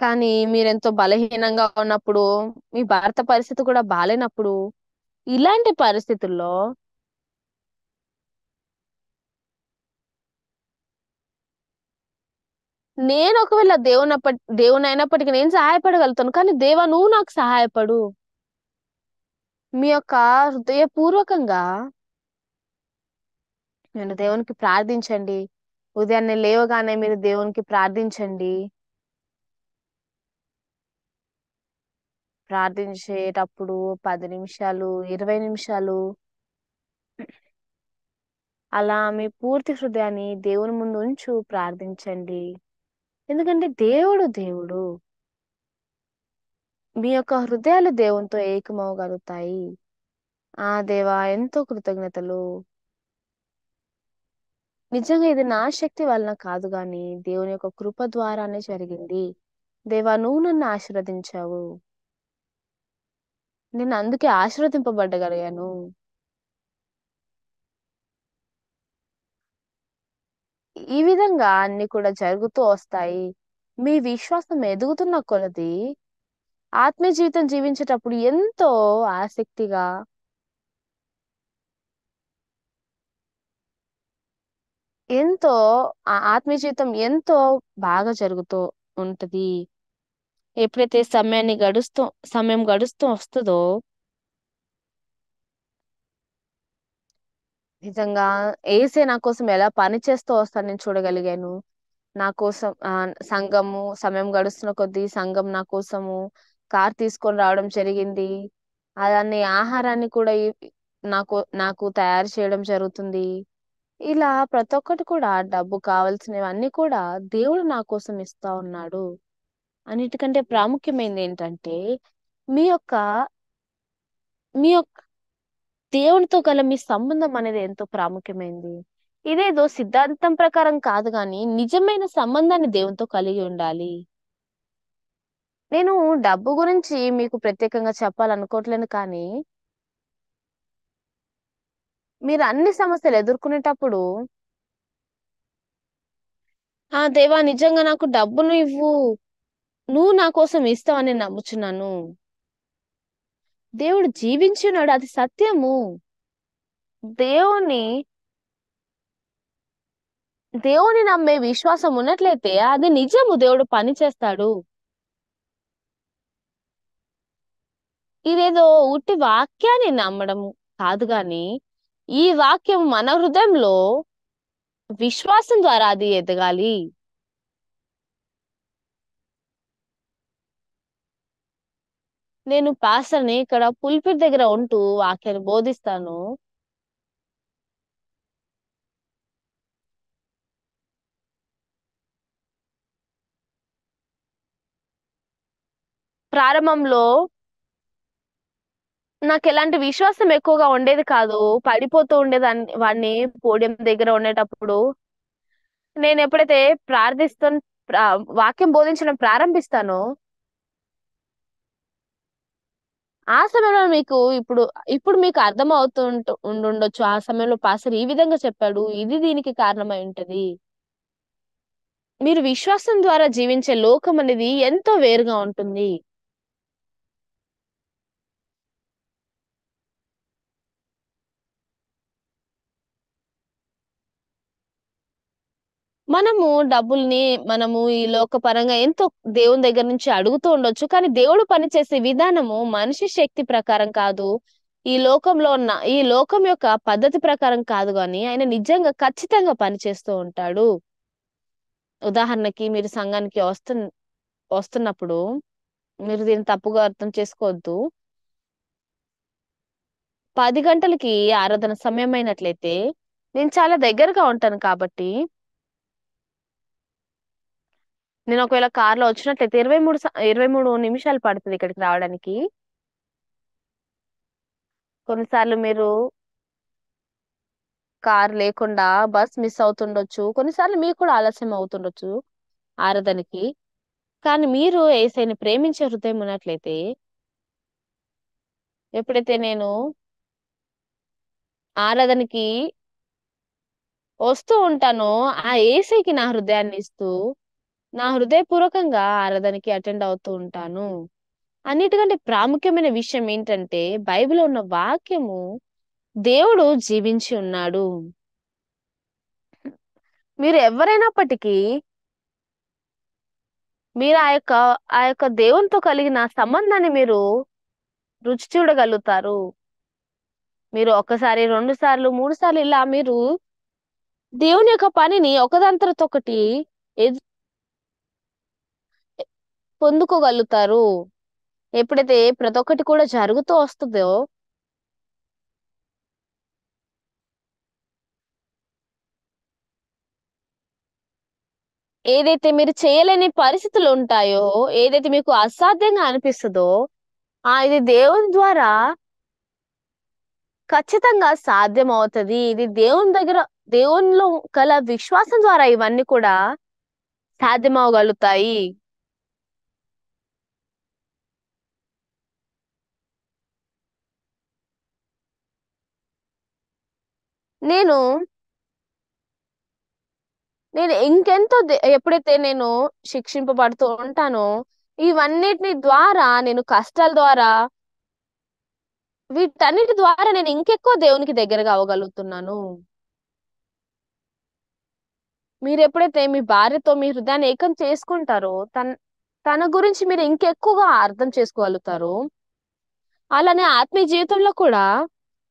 Speaker 1: కానీ మీరెంతో బలహీనంగా ఉన్నప్పుడు, మీ భర్త పరిస్థితి కూడా బాలేనప్పుడు, ఇలాంటి పరిస్థితుల్లో నేను ఒకవేళ దేవుడినైనప్పటికి నేను సహాయపడగలుగుతాను. కానీ దేవా నువ్వు నాకు సహాయపడు. మీ యొక్క హృదయపూర్వకంగా నేను దేవునికి ప్రార్థించండి. ఉదయాన్నే లేవగానే మీరు దేవునికి ప్రార్థించండి. ప్రార్థించేటప్పుడు 10 నిమిషాలు, 20 నిమిషాలు అలా మీ పూర్తి హృదయాన్ని దేవుని ముందు ప్రార్థించండి. ఎందుకంటే దేవుడు. మీ యొక్క హృదయాలు దేవునితో ఏకమవ్వగలుగుతాయి. దేవా ఎంతో కృతజ్ఞతలు. నిజంగా ఇది నా శక్తి వలన కాదు గానీ, దేవుని యొక్క కృప ద్వారానే జరిగింది. దేవా నువ్వు నన్ను ఆశీర్వదించావు. నేను అందుకే ఆశీర్వదింపబడగలిగాను. ఈ విధంగా అన్ని కూడా జరుగుతూ వస్తాయి. మీ విశ్వాసం ఎదుగుతున్న కొలది, ఆత్మీయ జీవితం జీవించేటప్పుడు ఎంతో ఆసక్తిగా, ఎంతో ఆత్మీయ జీవితం ఎంతో బాగా జరుగుతూ ఉంటది. ఎప్పుడైతే సమయం గడుస్తూ వస్తదో, నిజంగా యేసే నా కోసం ఎలా పని చేస్తూ వస్తాడో నేను చూడగలిగాను. నా కోసం సమయం గడుస్తున్న కొద్దీ సంఘం నా కోసము కార్ తీసుకొని రావడం జరిగింది. అలానే ఆహారాన్ని కూడా నాకు తయారు చేయడం జరుగుతుంది. ఇలా ప్రతి ఒక్కటి కూడా డబ్బు కావాల్సినవన్నీ కూడా దేవుడు నా కోసం ఇస్తా ఉన్నాడు. అన్నిటికంటే ప్రాముఖ్యమైనదేంటంటే, మీ యొక్క మీ యొక్క దేవునితో గల మీ సంబంధం అనేది ఎంతో ప్రాముఖ్యమైంది. ఇదేదో సిద్ధాంతం ప్రకారం కాదు గానీ, నిజమైన సంబంధాన్ని దేవునితో కలిగి ఉండాలి. నేను డబ్బు గురించి మీకు ప్రత్యేకంగా చెప్పాలనుకోవట్లేను కానీ, మీరు అన్ని సమస్యలు ఎదుర్కొనేటప్పుడు, దేవా నిజంగా నాకు డబ్బును ఇవ్వు. నువ్వు నా కోసం ఇస్తావని నేను నమ్ముచున్నాను. దేవుడు జీవించున్నాడు. అది సత్యము. దేవుని దేవుని నమ్మే విశ్వాసం ఉన్నట్లయితే అది నిజము. దేవుడు పని చేస్తాడు. ఇదేదో ఉట్టి వాక్యాన్ని నమ్మడం కాదు గాని, ఈ వాక్యం మన హృదయంలో విశ్వాసం ద్వారా అది ఎదగాలి. నేను పాస్టర్‌ని ఇక్కడ పుల్పిట్ దగ్గర ఉంటూ వాక్యాన్ని బోధిస్తాను. ప్రారంభంలో నాకెలాంటి విశ్వాసం ఎక్కువగా ఉండేది కాదు. పడిపోతూ ఉండేదాన్ని వాడిని పోడియం దగ్గర ఉండేటప్పుడు. నేనెప్పుడైతే ప్రార్థిస్తున్ ప్రా వాక్యం బోధించడం ప్రారంభిస్తానో, ఆ సమయంలో మీకు ఇప్పుడు మీకు ఉండుండొచ్చు. ఆ సమయంలో పాస్టర్ ఈ విధంగా చెప్పాడు. ఇది దీనికి కారణమై ఉంటది. మీరు విశ్వాసం ద్వారా జీవించే లోకం అనేది ఎంతో వేరుగా ఉంటుంది. మనము డబ్బుల్ని మనము ఈ లోకపరంగా ఎంతో దేవుని దగ్గర నుంచి అడుగుతూ ఉండొచ్చు. కానీ దేవుడు పనిచేసే విధానము మనిషి శక్తి ప్రకారం కాదు. ఈ లోకం యొక్క పద్ధతి ప్రకారం కాదు గానీ, ఆయన నిజంగా ఖచ్చితంగా పనిచేస్తూ ఉంటాడు. ఉదాహరణకి మీరు సంఘానికి వస్తున్నప్పుడు మీరు దీన్ని తప్పుగా అర్థం చేసుకోవద్దు. 10 గంటలకి ఆరాధన సమయమైనట్లయితే, నేను చాలా దగ్గరగా ఉంటాను కాబట్టి నేను ఒకవేళ కార్‌లో వచ్చినట్లయితే 23 నిమిషాలు పడతది ఇక్కడికి రావడానికి. కొన్నిసార్లు మీరు కార్ లేకుండా బస్ మిస్ అవుతుండొచ్చు. కొన్నిసార్లు మీకు కూడా ఆలస్యం అవుతుండొచ్చు ఆరాధనకి. కానీ మీరు యేసయ్యని ప్రేమించే హృదయం ఉన్నట్లయితే, ఎప్పుడైతే నేను ఆరాధనకి వస్తూ ఉంటానో, ఆ యేసయ్యకి నా హృదయాన్ని ఇస్తూ, నా హృదయపూర్వకంగా ఆరాధనకి అటెండ్ అవుతూ ఉంటాను. అన్నిటికంటే ప్రాముఖ్యమైన విషయం ఏంటంటే, బైబిల్‌లో ఉన్న వాక్యము దేవుడు జీవించి ఉన్నాడు. మీరు ఎవ్వరైనప్పటికీ మీరు ఆ యొక్క దేవునితో కలిగిన సంబంధాన్ని మీరు రుచి చూడగలుగుతారు. మీరు ఒక్కసారి, 2 సార్లు, 3 సార్లు ఇలా మీరు దేవుని యొక్క పనిని ఒకదాని తర్వాత ఒకటి ఎద్ పొందుకోగలుగుతారు. ఎప్పుడైతే ప్రతి ఒక్కటి కూడా జరుగుతూ వస్తదో, ఏదైతే మీరు చేయలేని పరిస్థితులుంటాయో, ఏదైతే మీకు అసాధ్యంగా అనిపిస్తదో, ఇది దేవుని ద్వారా ఖచ్చితంగా సాధ్యమవుతది. ఇది దేవునిలో కల విశ్వాసం ద్వారా ఇవన్నీ కూడా సాధ్యమవ్వగలుగుతాయి. నేను, నేను ఇంకెంతో ఎప్పుడైతే నేను శిక్షింపబడుతూ ఉంటానో, ఇవన్నిటిని ద్వారా నేను కష్టాల ద్వారా వీటన్నిటి ద్వారా నేను ఇంకెక్కువ దేవునికి దగ్గరగా అవ్వగలుగుతున్నాను. మీరెప్పుడైతే మీ భార్యతో మీ హృదయాన్ని ఏకం చేసుకుంటారో, తన గురించి మీరు ఇంకెక్కువగా అర్థం చేసుకోగలుగుతారో, అలానే ఆత్మీయ జీవితంలో కూడా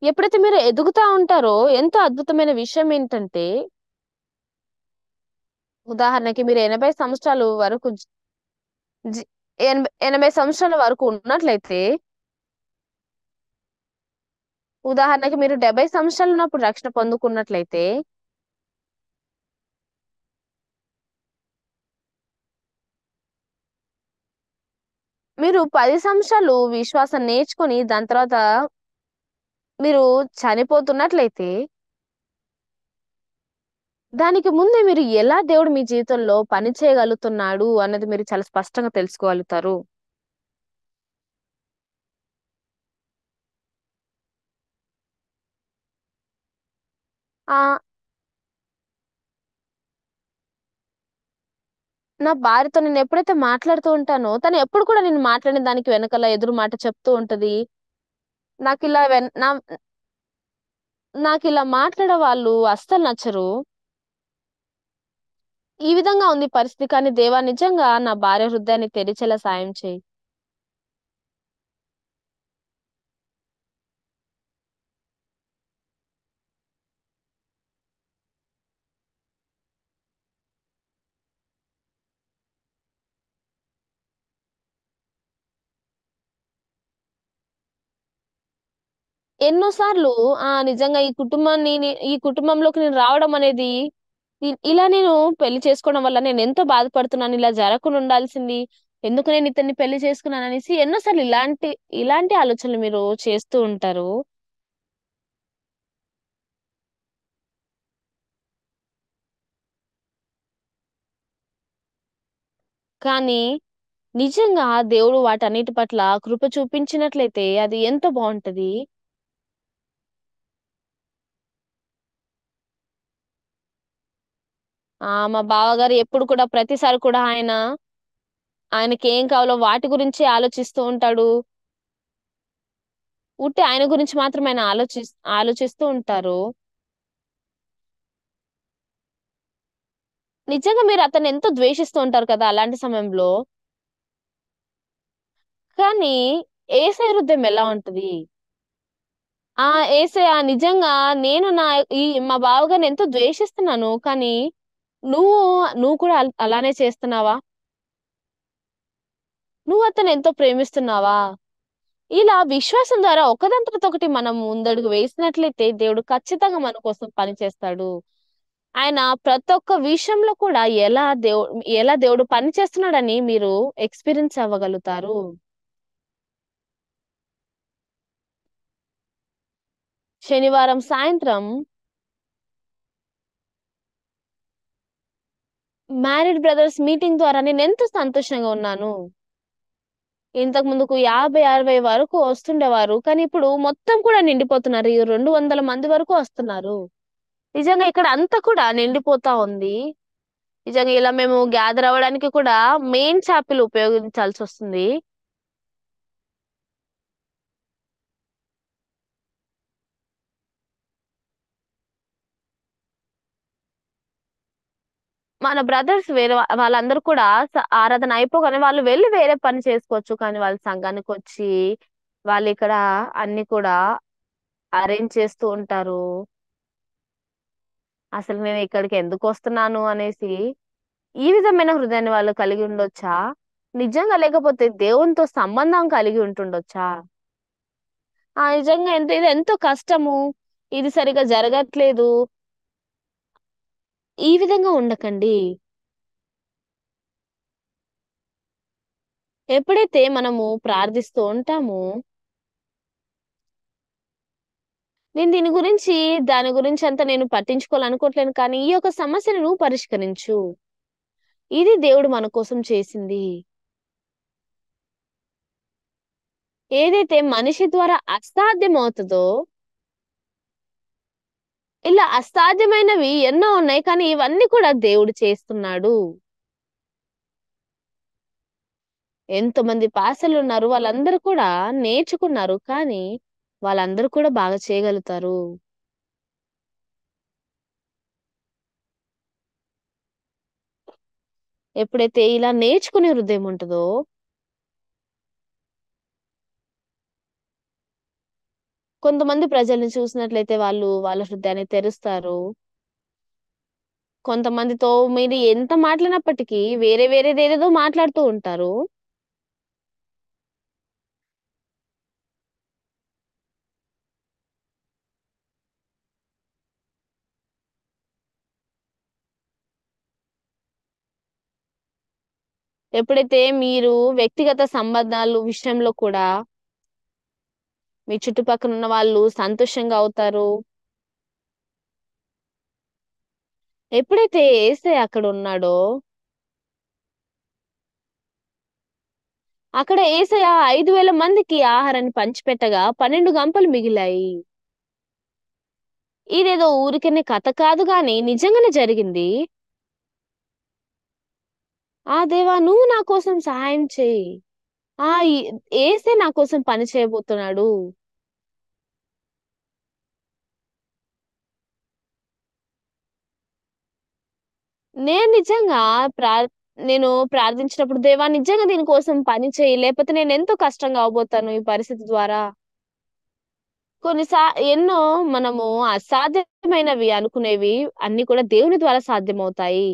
Speaker 1: ఎప్పుడైతే మీరు ఎదుగుతా ఉంటారో, ఎంతో అద్భుతమైన విషయం ఏంటంటే, ఉదాహరణకి మీరు 80 సంవత్సరాలు వరకు జి 80 సంవత్సరాల వరకు ఉన్నట్లయితే, ఉదాహరణకి మీరు 70 సంవత్సరాలు ఉన్నప్పుడు రక్షణ పొందుకున్నట్లయితే, మీరు 10 సంవత్సరాలు విశ్వాసం నేర్చుకొని దాని తర్వాత మీరు చనిపోతున్నట్లయితే, దానికి ముందే మీరు ఎలా దేవుడు మీ జీవితంలో పని చేయగలుగుతున్నాడు అన్నది మీరు చాలా స్పష్టంగా తెలుసుకోగలుగుతారు. ఆహ్, నా భార్యతో నేనెప్పుడైతే మాట్లాడుతూ ఉంటానో, తను ఎప్పుడు కూడా నేను మాట్లాడిన దానికి వెనకాల ఎదురు మాట చెప్తూ ఉంటది. నాకిలా వెన్ నా నాకిలా మాట్లాడే వాళ్ళు అస్సలు నచ్చరు. ఈ విధంగా ఉంది పరిస్థితి. కానీ దేవా నిజంగా నా భార్య హృదయాన్ని తెరిచేలా సాయం చెయ్యి. ఎన్నో సార్లు నిజంగా ఈ కుటుంబంలోకి నేను రావడం అనేది ఇలా నేను పెళ్లి చేసుకోవడం వల్ల నేనెంతో బాధపడుతున్నాను. ఇలా జరగకుండా ఉండాల్సింది. ఎందుకు నేను ఇతన్ని పెళ్లి చేసుకున్నాననేసి ఎన్నో సార్లు ఇలాంటి ఆలోచనలు మీరు చేస్తూ ఉంటారు. కానీ నిజంగా దేవుడు వాటన్నిటి పట్ల కృప చూపించినట్లయితే అది ఎంత బావుంటది. మా బావగారు ఎప్పుడు కూడా ప్రతిసారి కూడా ఆయనకేం కావాలో వాటి గురించే ఆలోచిస్తూ ఉంటాడు. ఉట్టి ఆయన గురించి మాత్రమే ఆయన ఆలోచిస్తూ ఉంటారు. నిజంగా మీరు అతన్నెంతో ద్వేషిస్తూ ఉంటారు కదా! అలాంటి సమయంలో. కానీ యేసయ్య హృదయం ఎలా ఉంటది? యేసయ్య నిజంగా నేను మా బావగారిని ఎంతో ద్వేషిస్తున్నాను. కానీ నువ్వు నువ్వు కూడా అలానే చేస్తున్నావా? నువ్వు అతన్ని ఎంతో ప్రేమిస్తున్నావా? ఇలా విశ్వాసం ద్వారా ఒకదాని తర్వాత ఒకటి మనం ముందడుగు వేసినట్లయితే దేవుడు ఖచ్చితంగా మన కోసం పని చేస్తాడు. ఆయన ప్రతి ఒక్క విషయంలో కూడా ఎలా దేవుడు పని చేస్తున్నాడని మీరు ఎక్స్‌పీరియన్స్ అవ్వగలుగుతారు. శనివారం సాయంత్రం మ్యారీడ్ బ్రదర్స్ మీటింగ్ ద్వారా నేనెంతో సంతోషంగా ఉన్నాను. ఇంతకు ముందుకు 50, 60 వరకు వస్తుండేవారు. కానీ ఇప్పుడు మొత్తం కూడా నిండిపోతున్నారు. ఈ 200 మంది వరకు వస్తున్నారు. నిజంగా ఇక్కడ అంతా కూడా నిండిపోతా ఉంది. నిజంగా ఇలా మేము గ్యాదర్ అవ్వడానికి కూడా మెయిన్ చాపెల్ ఉపయోగించాల్సొస్తుంది. మన బ్రదర్స్ వేరే వాళ్ళందరూ కూడా ఆరాధన అయిపోగానే వాళ్ళు వెళ్లి వేరే పని చేసుకోవచ్చు. కానీ వాళ్ళు సంఘానికొచ్చి వాళ్ళిక్కడ అన్ని కూడా అరేంజ్ చేస్తూ ఉంటారు. అసలు నేను ఇక్కడికి ఎందుకొస్తున్నాను అనేసి ఈ విధమైన హృదయాన్ని వాళ్ళు కలిగి ఉండొచ్చా? నిజంగా లేకపోతే దేవునితో సంబంధం కలిగి ఉంటుండొచ్చా? నిజంగా ఇదెంతో కష్టము. ఇది సరిగ్గా జరగట్లేదు. ఈ విధంగా ఉండకండి. ఎప్పుడైతే మనము ప్రార్థిస్తూ ఉంటామో, దాని గురించి అంతా నేను పట్టించుకోవాలనుకోవట్లేను కానీ, ఈ యొక్క సమస్యను నువ్వు పరిష్కరించు. ఇది దేవుడు మన కోసం చేసింది. ఏదైతే మనిషి ద్వారా అసాధ్యమవుతదో, ఇలా అసాధ్యమైనవి ఎన్నో ఉన్నాయి. కానీ ఇవన్నీ కూడా దేవుడు చేస్తున్నాడు. ఎంతోమంది పాస్టర్లున్నారు. వాళ్ళందరూ కూడా నేర్చుకున్నారు. కానీ వాళ్ళందరూ కూడా బాగా చేయగలుగుతారు. ఎప్పుడైతే ఇలా నేర్చుకునే హృదయం ఉంటదో, కొంతమంది ప్రజల్ని చూసినట్లయితే వాళ్ళు వాళ్ళ హృదయాన్ని తెరుస్తారు. కొంతమందితో మీరు ఎంత మాట్లాడినప్పటికీ వేరేదేదేదో మాట్లాడుతూ ఉంటారు. ఎప్పుడైతే మీరు వ్యక్తిగత సంబంధాలు విషయంలో కూడా మీ చుట్టుపక్కన ఉన్న వాళ్ళు సంతోషంగా అవుతారు. ఎప్పుడైతే యేసయ్య అక్కడున్నాడో, అక్కడ యేసయ్య 5,000 మందికి ఆహారాన్ని పంచిపెట్టగా 12 గంపలు మిగిలాయి. ఇదేదో ఊరికనే కథ కాదు గానీ నిజంగానే జరిగింది. దేవా నువ్వు నా కోసం సహాయం చెయ్యి. ఆ! ఈ యేసే నా కోసం పని చేయబోతున్నాడు. నేను నిజంగా ప్రా నేను ప్రార్థించినప్పుడు దేవా నిజంగా దీని కోసం పని చెయ్యి. లేపోతే నేనెంతో కష్టంగా అవ్వబోతాను ఈ పరిస్థితి ద్వారా. కొన్ని సా ఎన్నో మనము అసాధ్యమైనవి అనుకునేవి అన్నీ కూడా దేవుని ద్వారా సాధ్యమవుతాయి.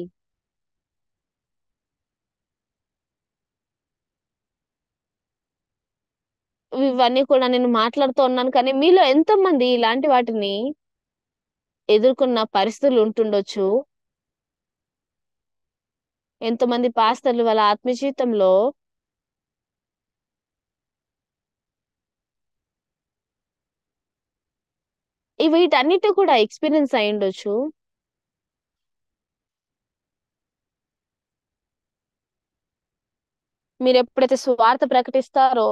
Speaker 1: ఇవన్నీ కూడా నేను మాట్లాడుతూ ఉన్నాను కానీ మీలో ఎంతోమంది ఇలాంటి వాటిని ఎదుర్కొన్న పరిస్థితులు ఉంటుండొచ్చు. ఎంతోమంది పాస్టర్‌లు వాళ్ళ ఆత్మ జీవితంలో వీటన్నిటి కూడా ఎక్స్‌పీరియన్స్ అయ్యుండొచ్చు. మీరెప్పుడైతే సువార్త ప్రకటిస్తారో,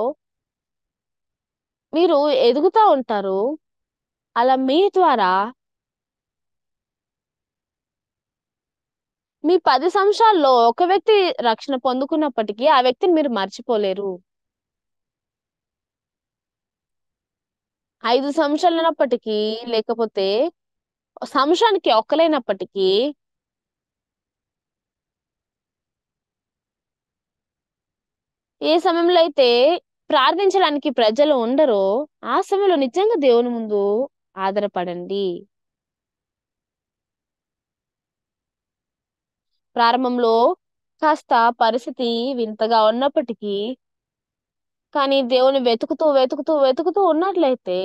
Speaker 1: మీరు ఎదుగుతా ఉంటారు. అలా మీ ద్వారా మీ 10 సంవత్సరాల్లో ఒక వ్యక్తి రక్షణ పొందుకున్నప్పటికీ, ఆ వ్యక్తిని మీరు మర్చిపోలేరు. 5 సంవత్సరాలున్నప్పటికీ, లేకపోతే సంవత్సరానికి ఒక్కలైనప్పటికీ, ఏ సమయంలో అయితే ప్రార్థించడానికి ప్రజలు ఉండరో, ఆ సమయంలో నిజంగా దేవుని ముందు ఆధారపడండి. ప్రారంభంలో కాస్త పరిస్థితి వింతగా ఉన్నప్పటికీ, కానీ దేవుని వెతుకుతూ, వెతుకుతూ, వెతుకుతూ ఉన్నట్లయితే,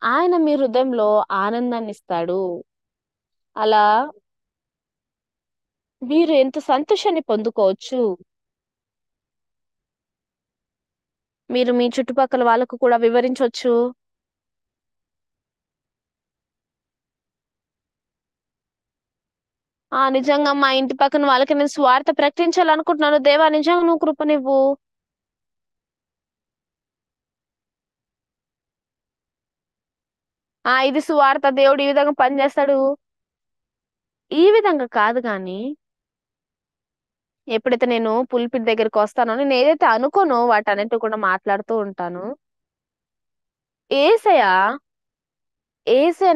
Speaker 1: ఆయన మీ హృదయంలో ఆనందాన్నిస్తాడు. అలా మీరు ఎంత సంతోషాన్ని పొందుకోవచ్చు. మీరు మీ చుట్టుపక్కల వాళ్ళకు కూడా వివరించొచ్చు. నిజంగా మా ఇంటి పక్కన వాళ్ళకి నేను స్వార్థ ప్రకటించాలనుకుంటున్నాను. దేవా నిజంగా నువ్వు కృపనివ్వు. ఇది సువార్త దేవుడు ఈ విధంగా పనిచేస్తాడు. ఈ విధంగా కాదు గానీ, ఎప్పుడైతే నేను పుల్పిట్ దగ్గరికొస్తానో, నేనేదైతే అనుకోనో వాటన్నిటిని కూడా మాట్లాడుతూ ఉంటాను. యేసయ్య, యేసయ్య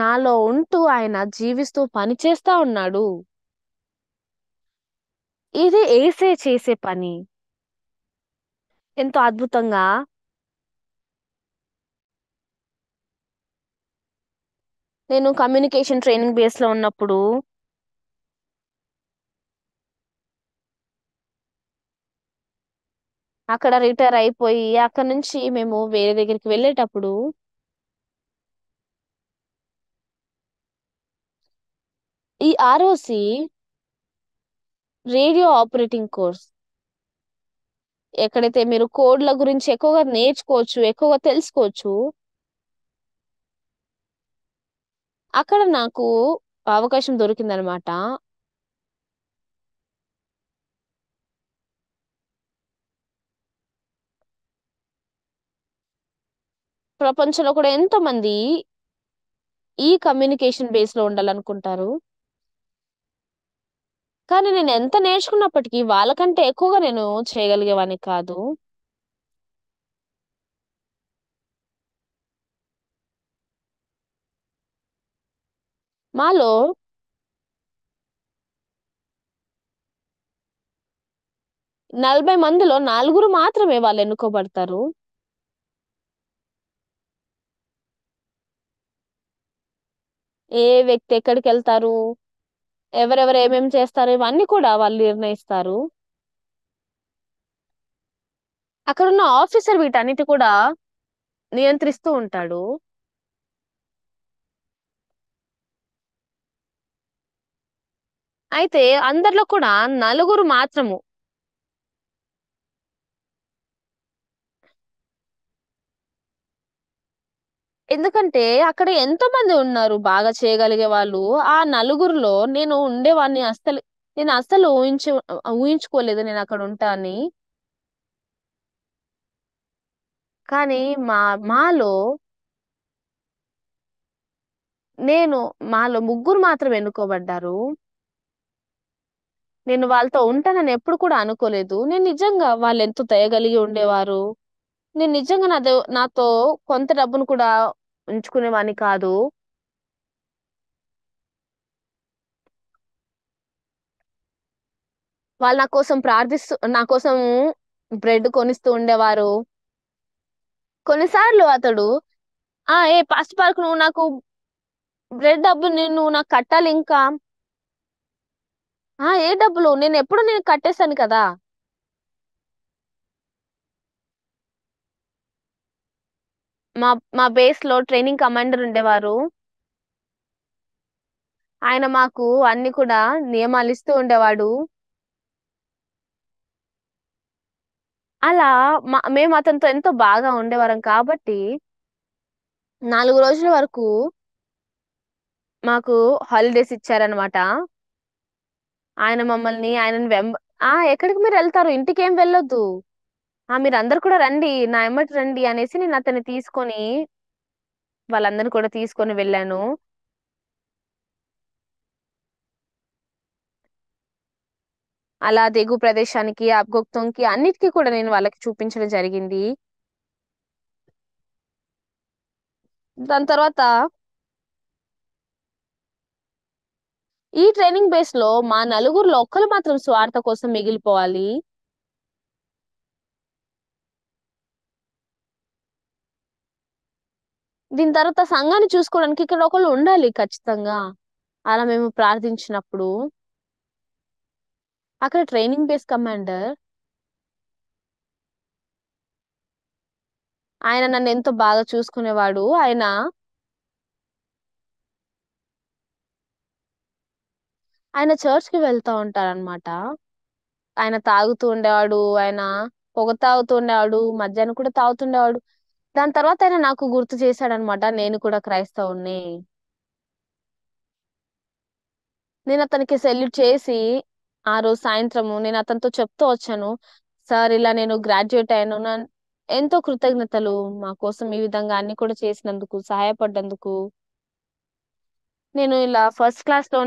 Speaker 1: నాలో ఉంటూ ఆయన జీవిస్తూ పని చేస్తా ఉన్నాడు. ఇది యేసయ్య చేసే పని. ఎంతో అద్భుతంగా నేను కమ్యూనికేషన్ ట్రైనింగ్ బేస్‌లో ఉన్నప్పుడు, అక్కడ రిటైర్ అయిపోయి, అక్కడి నుంచి మేము వేరే దగ్గరికి వెళ్ళేటప్పుడు, ఈ ఆర్‌ఓసీ రేడియో ఆపరేటింగ్ కోర్స్ ఎక్కడైతే మీరు కోడ్‌ల గురించి ఎక్కువగా నేర్చుకోవచ్చు, ఎక్కువగా తెలుసుకోవచ్చు. అక్కడ నాకు అవకాశం దొరికిందనమాట. ప్రపంచంలో కూడా ఎంతోమంది ఈ కమ్యూనికేషన్ బేస్‌లో ఉండాలనుకుంటారు. కానీ నేను ఎంత నేర్చుకున్నప్పటికీ వాళ్ళకంటే ఎక్కువగా నేను చేయగలిగేవాడిని కాదు. మాలో 40 మందిలో నలుగురు మాత్రమే వాళ్ళెన్నుకోబడతారు. ఏ వ్యక్తి ఎక్కడికెళ్తారు, ఎవరెవరు ఏమేమి చేస్తారు, ఇవన్నీ కూడా వాళ్ళు నిర్ణయిస్తారు. అక్కడున్న ఆఫీసర్ వీటన్నిటి కూడా నియంత్రిస్తూ ఉంటాడు. అయితే అందరిలో కూడా నలుగురు మాత్రము. ఎందుకంటే అక్కడ ఎంతోమంది ఉన్నారు బాగా చేయగలిగే వాళ్ళు. ఆ నలుగురిలో నేను అస్సలు ఊహించుకోలేదు నేనక్కడ ఉంటా అని. కానీ మా మాలో నేను మాలో ముగ్గురు మాత్రమే ఎన్నుకోబడ్డారు. నేను వాళ్ళతో ఉంటానని ఎప్పుడు కూడా అనుకోలేదు. నేను నిజంగా వాళ్ళెంతో దయ కలిగి ఉండేవారు. నేను నిజంగా నాతో కొంత డబ్బును కూడా ఉంచుకునేవాడిని కాదు. వాళ్ళు నా కోసం బ్రెడ్ కొనిస్తూ ఉండేవారు. కొన్నిసార్లు అతడు, పాస్టర్ పార్క్ నువ్వు నాకు బ్రెడ్ డబ్బులు నువ్వు నాకు కట్టాలింకా." ఏ డబ్బులు? నేను కట్టేసాను కదా!" మా మా బేస్‌లో ట్రైనింగ్ కమాండర్ ఉండేవారు. ఆయన మాకు అన్ని కూడా నియమాలిస్తూ ఉండేవాడు. అలా మేము అతనితో ఎంతో బాగా ఉండేవారం కాబట్టి 4 రోజుల వరకు మాకు హాలిడేస్ ఇచ్చారనమాట. ఆయనని ఎక్కడికి మీరెళ్తారు? ఇంటికేం వెళ్ళొద్దు. మీరందరూ కూడా రండి. నా ఎమ్మట రండి అనేసి నేను అతన్ని తీసుకొని వాళ్ళందరిని కూడా తీసుకొని వెళ్ళాను. అలా దిగు ప్రదేశానికి, అబ్గోక్తోంకి అన్నిటికి కూడా నేను వాళ్ళకి చూపించడం జరిగింది. దాని తర్వాత ఈ ట్రైనింగ్ బేస్‌లో మా నలుగురిలో ఒక్కళ్ళు మాత్రం స్వార్థ కోసం మిగిలిపోవాలి. దీని తర్వాత సంఘాన్ని చూసుకోవడానికి ఇక్కడ ఒకళ్ళు ఉండాలి ఖచ్చితంగా. అలా మేము ప్రార్థించినప్పుడు, అక్కడ ట్రైనింగ్ బేస్ కమాండర్ ఆయన నన్నెంతో బాగా చూసుకునేవాడు. ఆయన చర్చ్‌కి వెళ్తా ఉంటారనమాట. ఆయన తాగుతూ ఉండేవాడు. ఆయన పొగ తాగుతూ ఉండేవాడు. మద్యానం కూడా తాగుతుండేవాడు. దాని తర్వాత ఆయన నాకు గుర్తు చేశాడనమాట. నేను కూడా క్రైస్తవుడిని. నేనతనికి సెల్యూట్ చేసి, ఆ రోజు సాయంత్రము నేనతనితో చెప్తూ వచ్చాను. సార్ ఇలా నేను గ్రాడ్యుయేట్ అయ్యాను. ఎంతో కృతజ్ఞతలు మా కోసం ఈ విధంగా అన్ని కూడా చేసినందుకు, సహాయపడ్డందుకు. నేను ఇలా ఫస్ట్ క్లాస్‌లో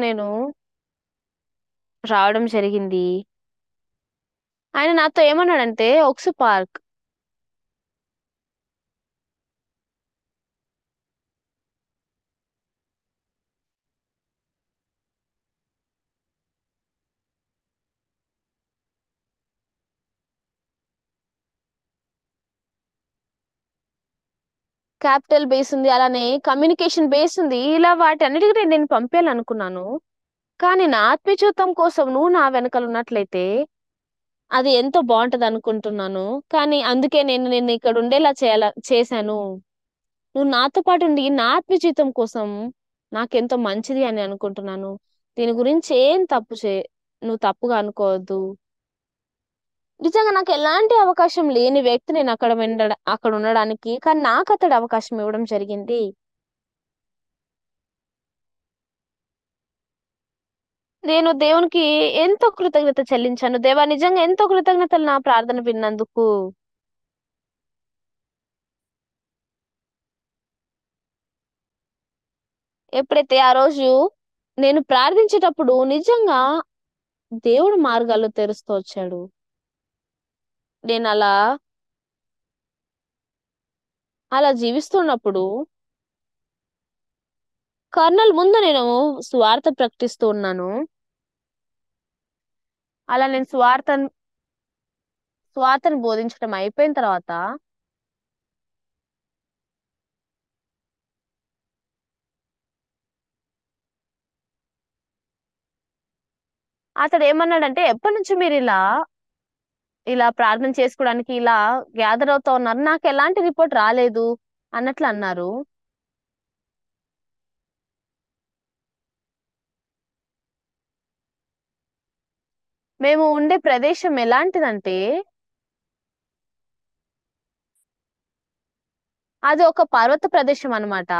Speaker 1: రావడం జరిగింది. ఆయన నాతో ఏమన్నాడంటే, "ఒక్సు పార్క్." క్యాపిటల్ బేస్ ఉంది. అలానే కమ్యూనికేషన్ బేస్ ఉంది. ఇలా వాటన్నిటికి నేను పంపేయాలనుకున్నాను. కానీ నా ఆత్మీయ జీవితం కోసం నువ్వు నా వెనకాల ఉన్నట్లయితే అది ఎంతో బావుంటదనుకుంటున్నాను. కానీ అందుకే నేను నిన్నిక్కడ ఉండేలా చేశాను. నువ్వు నాతో పాటుండి నా ఆత్మీయ జీవితం కోసం నాకెంతో మంచిది అని అనుకుంటున్నాను. దీని గురించి ఏం నువ్వు తప్పుగా అనుకోవద్దు. నిజంగా నాకెలాంటి అవకాశం లేని వ్యక్తి అక్కడ ఉండడానికి. కానీ నాకతడు అవకాశం ఇవ్వడం జరిగింది. నేను దేవునికి ఎంతో కృతజ్ఞత చెల్లించాను. దేవా! నిజంగా ఎంతో కృతజ్ఞతలు నా ప్రార్థన విన్నందుకు. ఎప్పుడైతే ఆ రోజు నేను ప్రార్థించేటప్పుడు నిజంగా దేవుడు మార్గాలు తెరుస్తూ వచ్చాడు. నేనలా అలా జీవిస్తున్నప్పుడు కర్నల్ ముందు నేను సువార్త ప్రకటిస్తూ ఉన్నాను. అలా నేను సువార్తను బోధించడం అయిపోయిన తర్వాత అతడేమన్నాడంటే, "ఎప్పటినుంచి ఇలా ప్రార్థన చేసుకోవడానికి ఇలా గ్యాదర్ అవుతా ఉన్నారు? నాకెలాంటి రిపోర్ట్ రాలేదు" అన్నట్లు అన్నారు. మేము ఉండే ప్రదేశం ఎలాంటిదంటే, అది ఒక పర్వత ప్రదేశం అన్నమాట.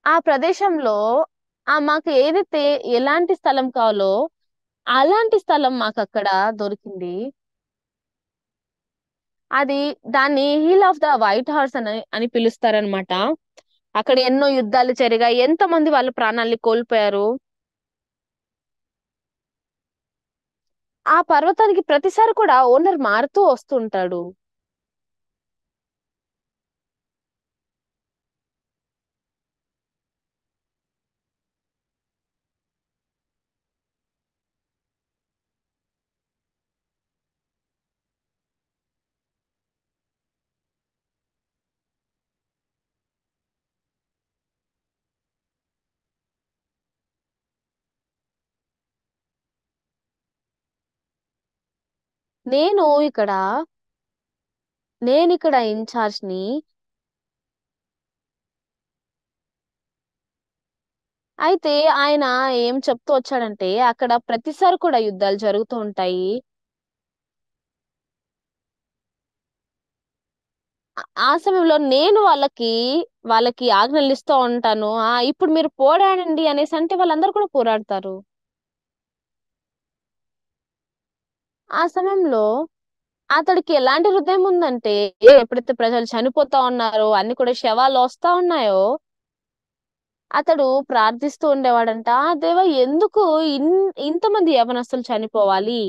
Speaker 1: ఆ ప్రదేశంలో మాకు ఎలాంటి స్థలం కావాలో, అలాంటి స్థలం మాకక్కడ దొరికింది. అది దాన్ని hill of the white horse అని పిలుస్తారనమాట. అక్కడ ఎన్నో యుద్ధాలు జరిగాయి. ఎంతమంది వాళ్ళ ప్రాణాల్ని కోల్పోయారు. ఆ పర్వతానికి ప్రతిసారి కూడా ఓనర్ మారుతూ వస్తుంటాడు. నేను ఇక్కడ నేనిక్కడ ఇన్‌చార్జ్‌ని. అయితే ఆయన ఏం చెప్తూ వచ్చాడంటే, అక్కడ ప్రతిసారి కూడా యుద్ధాలు జరుగుతూ ఉంటాయి. ఆ సమయంలో నేను వాళ్ళకి ఆజ్ఞలిస్తూ ఉంటాను. ఇప్పుడు మీరు పోరాడండి అనేసంటే వాళ్ళందరూ కూడా పోరాడతారు. ఆ సమయంలో అతడికి ఎలాంటి హృదయం ఉందంటే, ఎప్పుడైతే ప్రజలు చనిపోతా ఉన్నారో, అన్ని కూడా శవాలొస్తా ఉన్నాయో, అతడు ప్రార్థిస్తూ ఉండేవాడంట. దేవా ఎందుకు ఇన్ ఇంతమంది యవ్వనస్తులు చనిపోవాలి?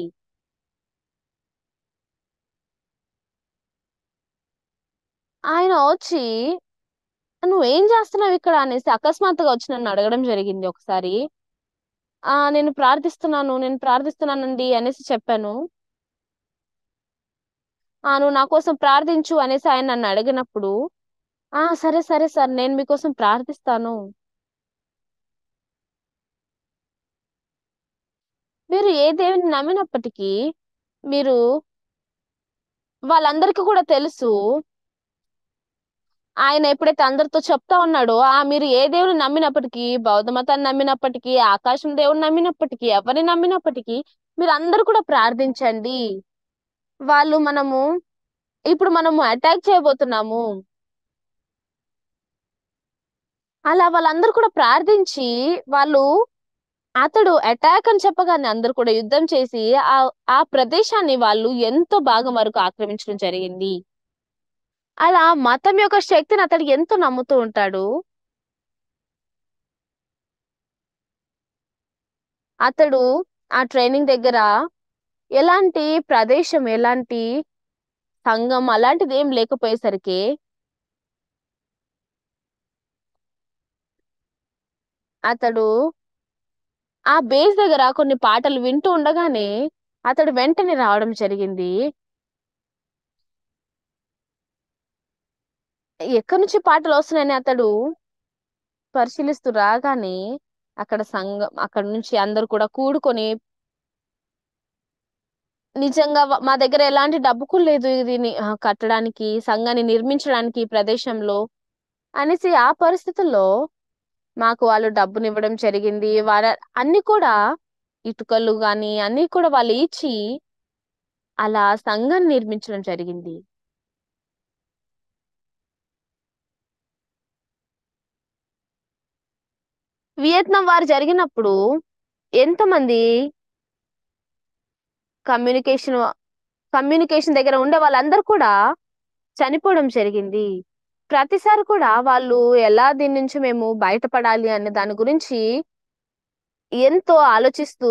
Speaker 1: ఆయన వచ్చి, "నువ్వేం జేస్తున్నావిక్కడ?" అనేసి అకస్మాత్తుగా వచ్చి నన్నడగడం జరిగింది ఒకసారి. నేను ప్రార్థిస్తున్నానండి" అనేసి చెప్పాను. "నువ్వు నా కోసం ప్రార్థించు" అనేసి ఆయన నన్నడిగినప్పుడు, సరే, సరే సార్ నేను మీకోసం ప్రార్థిస్తాను." మీరు ఏ దేవుడిని నమ్మినప్పటికీ, మీరు వాళ్ళందరికీ కూడా తెలుసు. ఆయన ఎప్పుడైతే అందరితో చెప్తా ఉన్నాడో, మీరు ఏ దేవుడిని నమ్మినప్పటికీ, బౌద్ధ మతాన్ని నమ్మినప్పటికీ, ఆకాశం దేవుడిని నమ్మినప్పటికీ, ఎవరిని నమ్మినప్పటికీ, మీరందరూ కూడా ప్రార్థించండి. వాళ్ళు మనము ఇప్పుడు మనము అటాక్ చేయబోతున్నాము. అలా వాళ్ళందరూ కూడా ప్రార్థించి, వాళ్ళు అతడు అటాక్ అని చెప్పగానే అందరూ కూడా యుద్ధం చేసి, ఆ ప్రదేశాన్ని వాళ్ళు ఎంతో భాగం వరకు ఆక్రమించడం జరిగింది. అలా మతం యొక్క శక్తిని అతడు ఎంతో నమ్ముతూ ఉంటాడు. అతడు ఆ ట్రైనింగ్ దగ్గర ఎలాంటి ప్రదేశం, ఎలాంటి సంఘం అలాంటిదేం లేకపోయేసరికి, అతడు ఆ బేస్ దగ్గర కొన్ని పాటలు వింటూ ఉండగానే, అతడు వెంటనే రావడం జరిగింది. ఎక్కడి నుంచి పాటలొస్తున్నాయని అతడు పరిశీలిస్తూ రాగానే, అక్కడి నుంచి అందరూ కూడా కూడుకొని నిజంగా మా దగ్గర ఎలాంటి డబ్బు కూడా లేదు దీన్ని కట్టడానికి, సంఘాన్ని నిర్మించడానికి ఈ ప్రదేశంలో అనేసి ఆ పరిస్థితుల్లో మాకు వాళ్ళు డబ్బునివ్వడం జరిగింది. అన్ని కూడా ఇటుకలు గాని అన్నీ కూడా వాళ్ళు ఇచ్చి అలా సంఘాన్ని నిర్మించడం జరిగింది. వియత్నాం వార్ జరిగినప్పుడు ఎంతమంది కమ్యూనికేషన్ కమ్యూనికేషన్ దగ్గర ఉండే వాళ్ళందరూ కూడా చనిపోవడం జరిగింది. ప్రతిసారి కూడా వాళ్ళు ఎలా దీని నుంచి మేము బయటపడాలి అనే దాని గురించి ఎంతో ఆలోచిస్తూ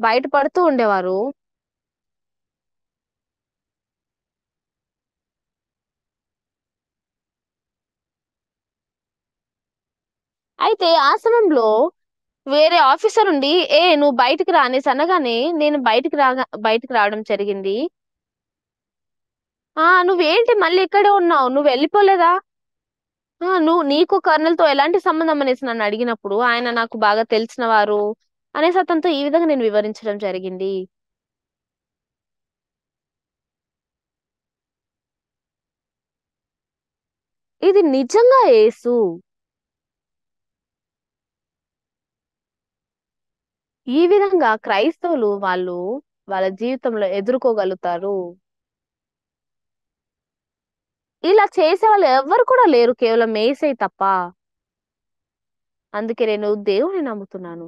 Speaker 1: బయటపడుతూ ఉండేవారు. అయితే ఆ సమయంలో వేరే ఆఫీసర్ ఉండి, నువ్వు బయటికి రా" అనేసి అనగానే నేను బయటికి రావడం జరిగింది. "నువ్వేంటి మళ్ళీ ఇక్కడే ఉన్నావు? నువ్వెళ్ళిపోలేదా?" నీకు కర్నల్‌తో ఎలాంటి సంబంధం" అనేసి నన్నడిగినప్పుడు, ఆయన నాకు బాగా తెలిసిన వారు అనేసి అతనితో ఈ విధంగా నేను వివరించడం జరిగింది. ఇది నిజంగా యేసు. ఈ విధంగా క్రైస్తవులు వాళ్ళ జీవితంలో ఎదుర్కోగలుగుతారు. ఇలా చేసేవాళ్ళు ఎవ్వరు కూడా లేరు కేవలం యేసయ్య తప్ప. అందుకే నేను దేవుడిని నమ్ముతున్నాను.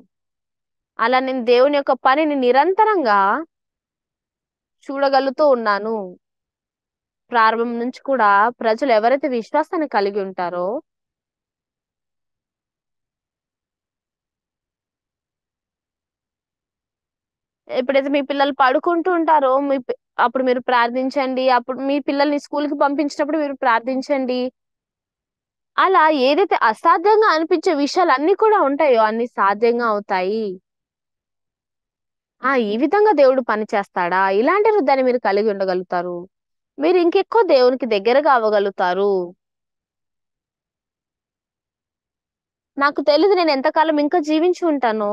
Speaker 1: అలా నేను దేవుని యొక్క పనిని నిరంతరంగా చూడగలుగుతూ ఉన్నాను. ప్రారంభం నుంచి కూడా ప్రజలు ఎవరైతే విశ్వాసాన్ని కలిగి ఉంటారో, ఎప్పుడైతే మీ పిల్లలు పడుకుంటూ ఉంటారో, అప్పుడు మీరు ప్రార్థించండి. అప్పుడు మీ పిల్లల్ని స్కూల్‌కి పంపించినప్పుడు మీరు ప్రార్థించండి. అలా ఏదైతే అసాధ్యంగా అనిపించే విషయాలన్నీ కూడా ఉంటాయో, అన్ని సాధ్యంగా అవుతాయి. ఈ విధంగా దేవుడు పని చేస్తాడా? ఇలాంటి హృదయాన్ని మీరు కలిగి ఉండగలుగుతారు. మీరు ఇంకెక్కువ దేవునికి దగ్గరగా అవ్వగలుగుతారు. నాకు తెలీదు నేను ఎంతకాలం ఇంకా జీవించి ఉంటానో.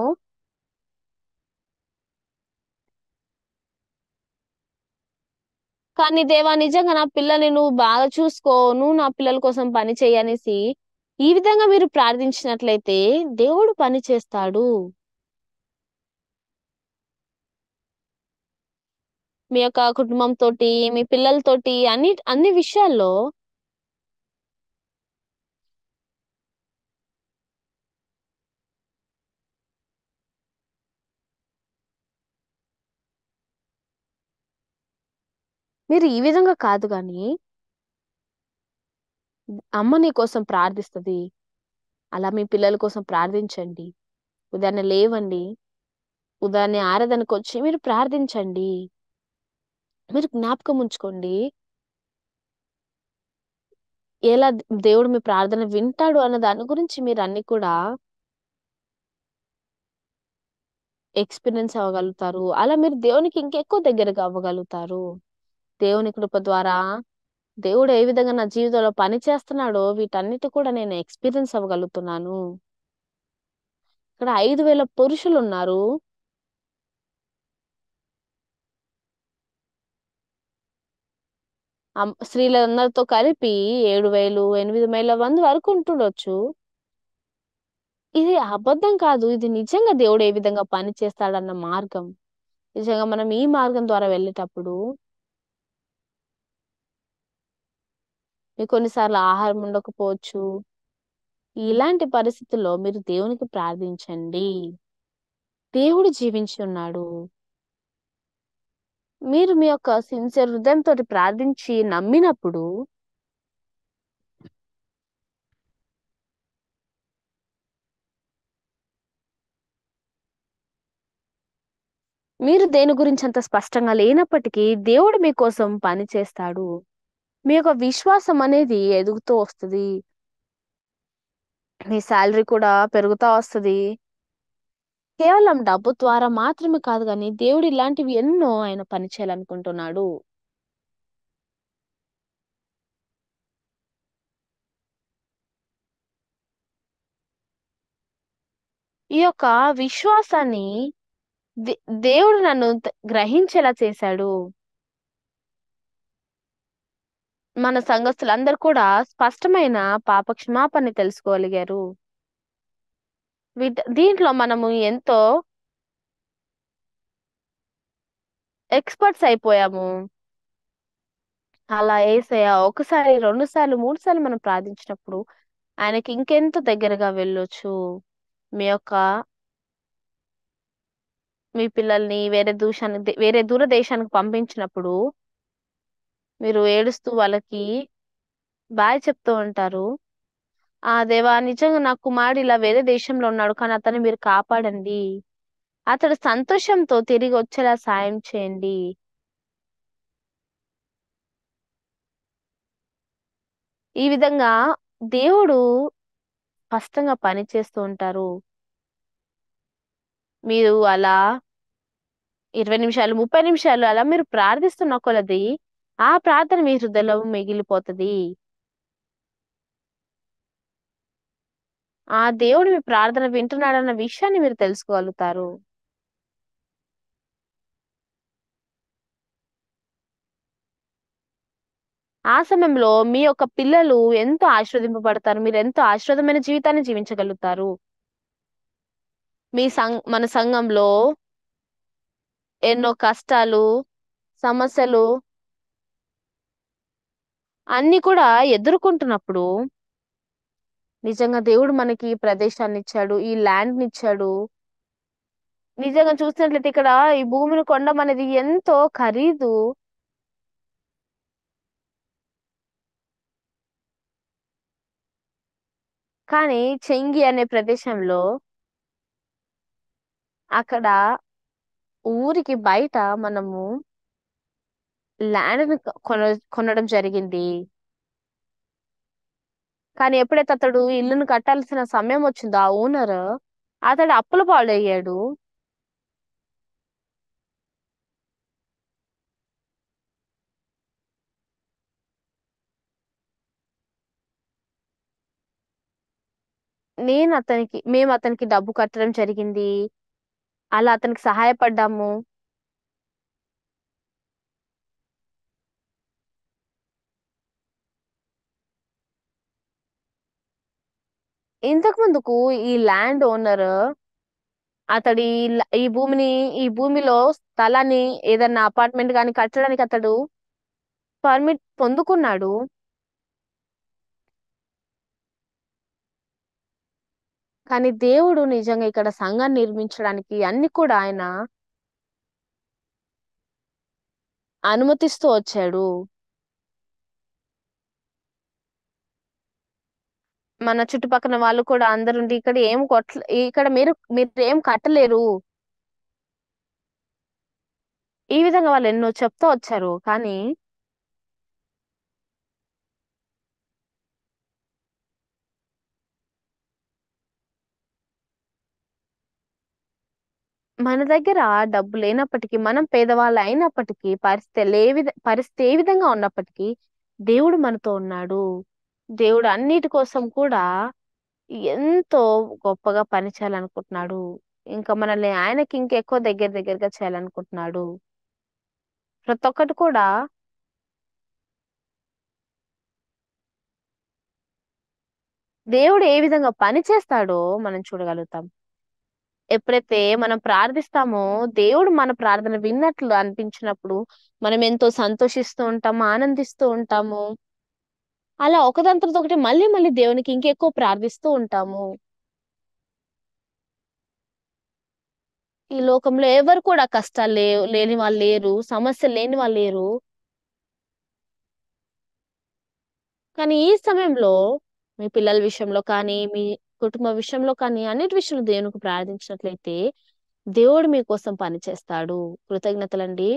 Speaker 1: కానీ దేవా నిజంగా నా పిల్లల్ని నువ్వు బాగా చూసుకో. నువ్వు నా పిల్లల కోసం పని చెయ్యి అనేసి, ఈ విధంగా మీరు ప్రార్థించినట్లయితే దేవుడు పని చేస్తాడు. మీ యొక్క కుటుంబంతోటి, మీ పిల్లలతోటి అన్ని విషయాల్లో మీరు ఈ విధంగా కాదు గానీ, అమ్మ నీ కోసం ప్రార్థిస్తది. అలా మీ పిల్లల కోసం ప్రార్థించండి. ఉదయాన్నే లేవండి. ఉదయాన్నే ఆరాధనకొచ్చి మీరు ప్రార్థించండి. మీరు జ్ఞాపకం ఉంచుకోండి. ఎలా దేవుడు మీ ప్రార్థన వింటాడు అన్న దాని గురించి మీరన్నీ కూడా ఎక్స్‌పీరియన్స్ అవ్వగలుగుతారు. అలా మీరు దేవునికి ఇంకెక్కువ దగ్గరగా అవ్వగలుగుతారు. దేవుని కృప ద్వారా దేవుడు ఏ విధంగా నా జీవితంలో పని చేస్తున్నాడో వీటన్నిటి కూడా నేను ఎక్స్‌పీరియన్స్ అవ్వగలుగుతున్నాను. ఇక్కడ 5,000 పురుషులున్నారు. స్త్రీలందరితో కలిపి 7,000, 8,000 మంది వరకు ఉంటుండొచ్చు. ఇది అబద్ధం కాదు. ఇది నిజంగా దేవుడు ఏ విధంగా పని చేస్తాడన్న మార్గం. నిజంగా మనం ఈ మార్గం ద్వారా వెళ్ళేటప్పుడు మీకు కొన్ని సార్లు ఆహారం ఉండకపోవచ్చు. ఇలాంటి పరిస్థితుల్లో మీరు దేవునికి ప్రార్థించండి. దేవుడు జీవించున్నాడు. మీరు మీ యొక్క సిన్సియర్ హృదయంతోటి ప్రార్థించి నమ్మినప్పుడు మీరు దేని గురించి అంత స్పష్టంగా లేనప్పటికీ దేవుడు మీకోసం పని చేస్తాడు. మీ యొక్క విశ్వాసం అనేది ఎదుగుతూ వస్తది. మీ సాలరీ కూడా పెరుగుతా వస్తది. కేవలం డబ్బు ద్వారా మాత్రమే కాదు గానీ, దేవుడు ఇలాంటివి ఎన్నో ఆయన పని చేయాలనుకుంటున్నాడు. ఈ యొక్క విశ్వాసాన్ని దే దేవుడు నన్ను గ్రహించేలా చేశాడు. మన సంఘస్థులందరూ కూడా స్పష్టమైన పాప క్షమాపణని తెలుసుకోగలిగారు. దీంట్లో మనము ఎంతో ఎక్స్‌పర్ట్స్ అయిపోయాము. అలా యేసయ్య ఒకసారి, 2 సార్లు, 3 సార్లు మనం ప్రార్థించినప్పుడు ఆయనకి ఇంకెంతో దగ్గరగా వెళ్ళొచ్చు. మీ యొక్క మీ పిల్లల్ని వేరే దూర దేశానికి పంపించినప్పుడు మీరు ఏడుస్తూ వాళ్ళకి బాయ్ చెప్తూ ఉంటారు. ఆ! దేవా నిజంగా నా కుమారుడు ఇలా వేరే దేశంలో ఉన్నాడు. కానీ అతన్ని మీరు కాపాడండి. అతడు సంతోషంతో తిరిగొచ్చేలా సాయం చేయండి. ఈ విధంగా దేవుడు స్పష్టంగా పని చేస్తూ ఉంటారు. మీరు అలా 20 నిమిషాలు, 30 నిమిషాలు అలా మీరు ప్రార్థిస్తున్న కొలది ఆ ప్రార్థన మీ హృదయంలో మిగిలిపోతది. ఆ దేవుడు మీ ప్రార్థన వింటున్నాడన్న విషయాన్ని మీరు తెలుసుకోగలుగుతారు. ఆ సమయంలో మీ యొక్క పిల్లలు ఎంతో ఆశీర్వదింపబడతారు. మీరెంతో ఆశీర్వాదమైన జీవితాన్ని జీవించగలుగుతారు. మన సంఘంలో ఎన్నో కష్టాలు, సమస్యలు అన్నీ కూడా ఎదుర్కొంటున్నప్పుడు నిజంగా దేవుడు మనకి ఈ ప్రదేశాన్నిచ్చాడు. ఈ ల్యాండ్‌నిచ్చాడు. నిజంగా చూసినట్లయితే ఇక్కడ ఈ భూమిని కొనడం అనేది ఎంతో ఖరీదు. కానీ చెంగి అనే ప్రదేశంలో అక్కడ ఊరికి బయట మనము ల్యాండ్‌ని కొనడం జరిగింది. కానీ ఎప్పుడైతే అతడు ఇల్లుని కట్టాల్సిన సమయం వచ్చిందో ఆ ఓనరు, అతడు అప్పుల పాలయ్యాడు. మేము అతనికి డబ్బు కట్టడం జరిగింది. అలా అతనికి సహాయపడ్డాము. ఇంతకు ముందుకు ఈ ల్యాండ్ ఓనరు ఈ భూమిని ఈ భూమిలో స్థలాన్ని ఏదన్నా అపార్ట్‌మెంట్ గాని కట్టడానికి అతడు పర్మిట్ పొందుకున్నాడు. కానీ దేవుడు నిజంగా ఇక్కడ సంఘాన్ని నిర్మించడానికి అన్ని కూడా ఆయన అనుమతిస్తూ వచ్చాడు. మన చుట్టుపక్కన వాళ్ళు కూడా అందరుండి ఇక్కడ మీరేం కట్టలేరు. ఈ విధంగా వాళ్ళు ఎన్నో చెప్తూ వచ్చారు. కానీ మన దగ్గర డబ్బు లేనప్పటికీ, మనం పేదవాళ్ళు అయినప్పటికీ, పరిస్థితి ఏ విధంగా ఉన్నప్పటికీ, దేవుడు మనతో ఉన్నాడు. దేవుడు అన్నిటి కోసం కూడా ఎంతో గొప్పగా పని చేయాలనుకుంటున్నాడు. ఇంకా మనల్ని ఆయనకి ఇంకెక్కువ దగ్గరగా చేయాలనుకుంటున్నాడు. ప్రతి ఒక్కటి కూడా దేవుడు ఏ విధంగా పని చేస్తాడో మనం చూడగలుగుతాం. ఎప్పుడైతే మనం ప్రార్థిస్తామో, దేవుడు మన ప్రార్థన విన్నట్లు అనిపించినప్పుడు, మనం ఎంతో సంతోషిస్తూ ఉంటాము, ఆనందిస్తూ ఉంటాము. అలా ఒకదాని తర్వాత ఒకటి మళ్ళీ మళ్ళీ దేవునికి ఇంకెక్కువ ప్రార్థిస్తూ ఉంటాము. ఈ లోకంలో ఎవరు కూడా కష్టాలు లేని వాళ్ళు లేరు. సమస్యలు లేని వాళ్ళు లేరు. కానీ ఈ సమయంలో మీ పిల్లల విషయంలో కానీ, మీ కుటుంబ విషయంలో కానీ, అన్నిటి విషయంలో దేవునికి ప్రార్థించినట్లయితే, దేవుడు మీకోసం పని చేస్తాడు. కృతజ్ఞతలండి.